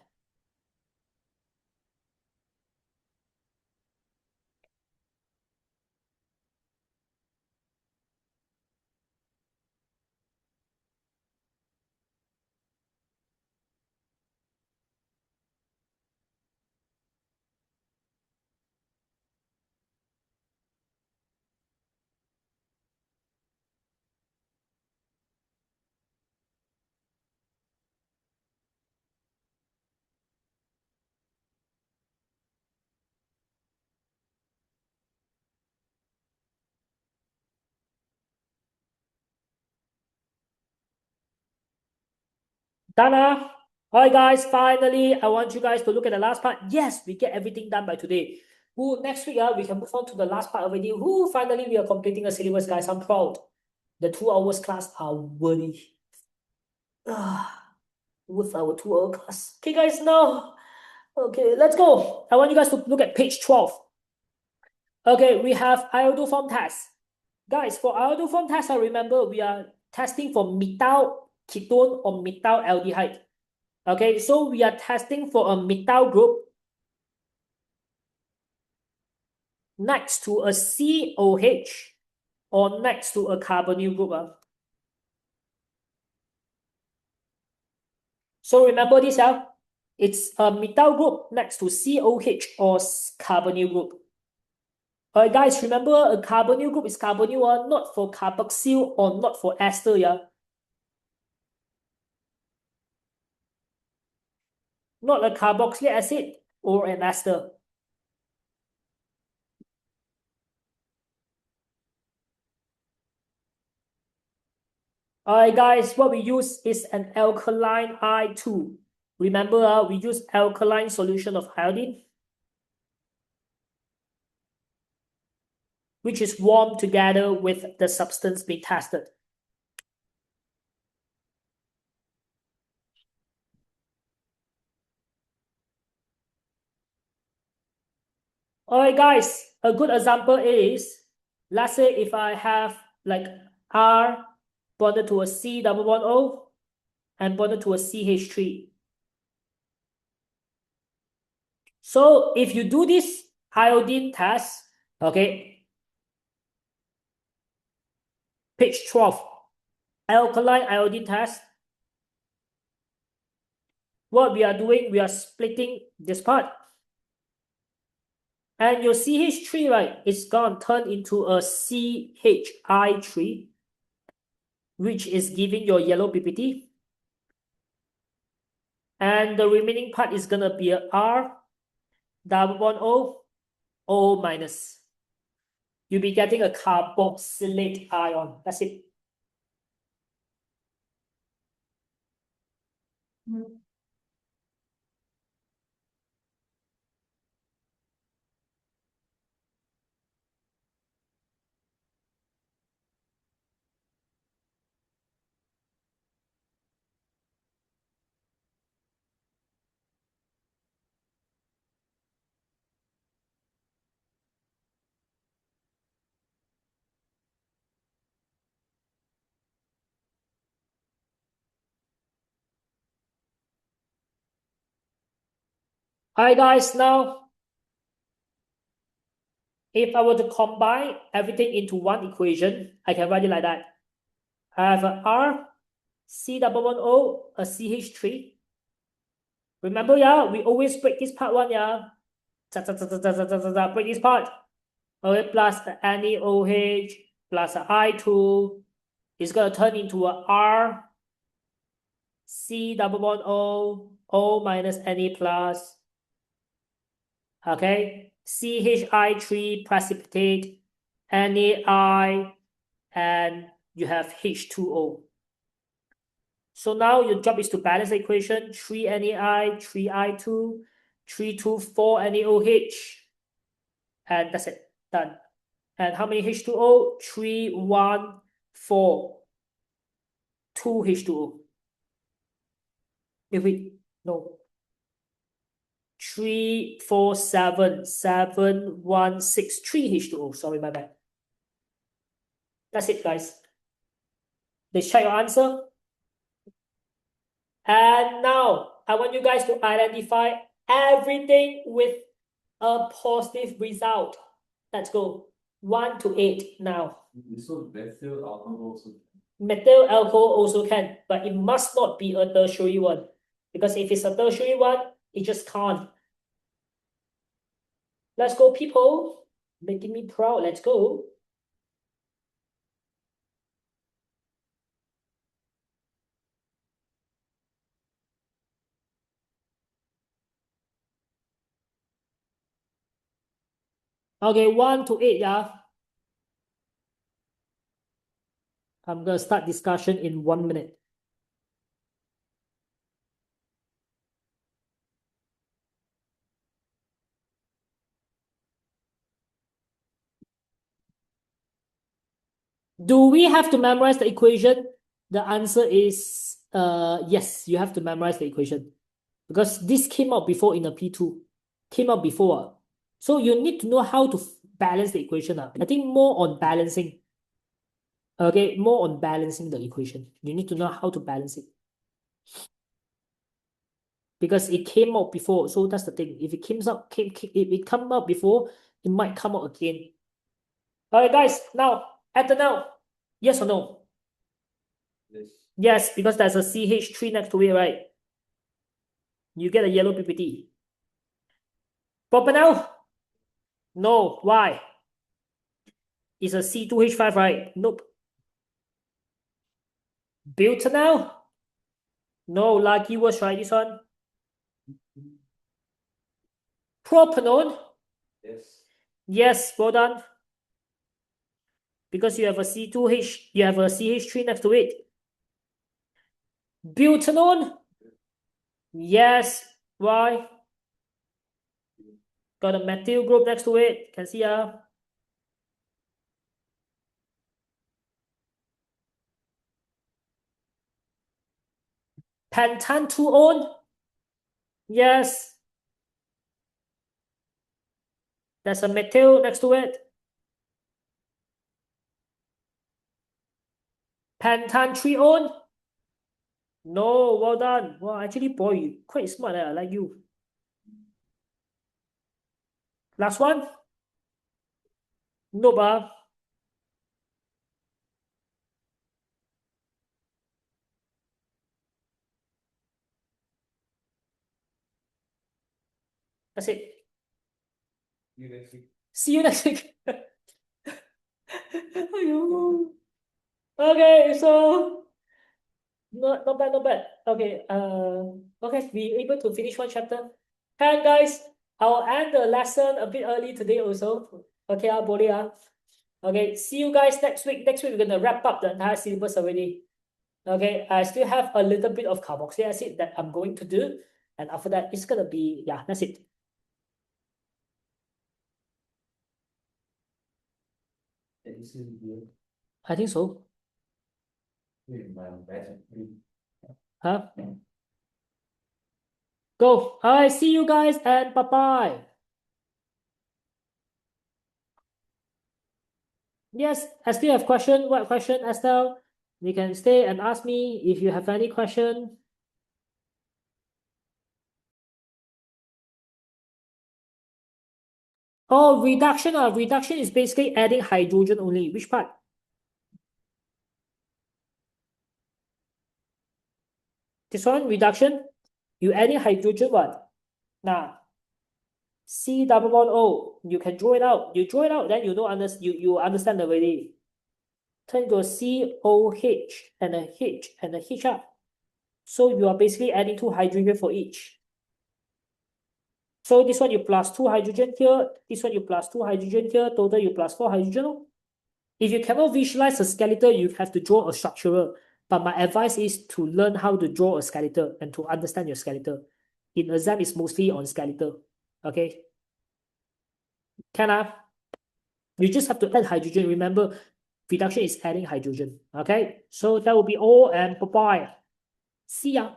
Done. Alright, guys, finally, I want you guys to look at the last part. Yes, we get everything done by today. Next week, we can move on to the last part already. Finally, we are completing a syllabus, guys. I'm proud. The 2 hours class are worthy. With our 2 hour class. Okay, guys, now, okay, let's go. I want you guys to look at page 12. Okay, we have iodoform test. Guys, for iodoform test, I remember we are testing for methyl ketone or methyl aldehyde. Okay, so we are testing for a methyl group next to a COH or next to a carbonyl group. So remember this, it's a methyl group next to COH or carbonyl group. Alright, guys, remember a carbonyl group is carbonyl, not for carboxyl or not for ester, not a carboxylic acid or an ester. Alright, guys, what we use is an alkaline I2. Remember, we use alkaline solution of iodine, which is warmed together with the substance being tested. Alright, guys, a good example is, let's say if I have like R bonded to a C double bond O and bonded to a CH3. So if you do this iodine test, okay, page 12, alkaline iodine test, what we are doing, we are splitting this part. And your CH3, right, it's gonna turn into a CHI3, which is giving your yellow PPT. And the remaining part is gonna be a R double bond O, O minus. You'll be getting a carboxylate ion. That's it. Alright, guys, now if I were to combine everything into one equation, I can write it like that. I have a R, C11O, a CH3. Remember, yeah, we always break this part one, yeah. Break this part. Okay, plus the NaOH plus the I2 is gonna turn into a R, C11O, O minus Na plus. Okay, CHI3 precipitate, NaI, and you have H2O. So now your job is to balance the equation: 3 NaI, 3 I2, 3, 2, 4 NaOH, and that's it, done. And how many H2O? 3, 1, 4, 2 H2O. If we, no. 3, 4, 7, 7, 1, 6, 3 H2O. Sorry, my bad. That's it, guys. Let's check your answer. And now I want you guys to identify everything with a positive result. Let's go. 1 to 8 now. So methyl alcohol also. Methyl alcohol also can, but it must not be a tertiary one. Because if it's a tertiary one, it just can't. Let's go, people. Making me proud. Let's go. Okay, 1 to 8, yeah. I'm gonna start discussion in 1 minute. Do we have to memorize the equation? The answer is yes, you have to memorize the equation. Because this came out before in a P2. Came out before. So you need to know how to balance the equation. I think more on balancing. Okay, more on balancing the equation. You need to know how to balance it. Because it came out before, so that's the thing. If it if it come out before, it might come out again. Alright, guys, now, after now, yes or no? Yes. Yes, because there's a CH3 next to it, right? You get a yellow PPT. Propanol? No, why? It's a C2H5, right? Nope. Butanol? No, lucky words, right, this one? Propanol? Yes. Yes, well done. Because you have a C2H, you have a CH3 next to it. Butanol? Yes, why? Got a methyl group next to it. Can see Pentantuone? Yes. There's a methyl next to it. Pentantrione? No, well done. Well, actually, boy, you quite smart. I like you. Last one? Nope. That's it. You next week. See you next week. Aiyo. Okay, so not bad, not bad. Okay, okay, we able to finish one chapter. And guys, I'll end the lesson a bit early today also. Okay, boleh. Okay, see you guys next week. Next week we're gonna wrap up the entire syllabus already. Okay, I still have a little bit of carboxylic acid that I'm going to do, and after that it's gonna be, yeah, that's it. This is good. I think so. My basicity. Huh? Go. Alright, see you guys and bye-bye. Yes, I still have question. What question, Estelle? You can stay and ask me if you have any question. Oh, reduction. Reduction is basically adding hydrogen only. Which part? This one, reduction. You adding hydrogen what? Now, C double bond O. You can draw it out. You draw it out, then you know you understand already. Turn to a COH and a H and a H up. So you are basically adding 2 hydrogen for each. So this one you plus 2 hydrogen here, this one you plus 2 hydrogen here, total you plus 4 hydrogen. If you cannot visualize a skeletal, you have to draw a structural. But my advice is to learn how to draw a skeletal and to understand your skeletal. In exam, it's mostly on skeletal. Okay? Can you just have to add hydrogen. Remember, reduction is adding hydrogen. Okay? So that will be all, and bye-bye. See ya.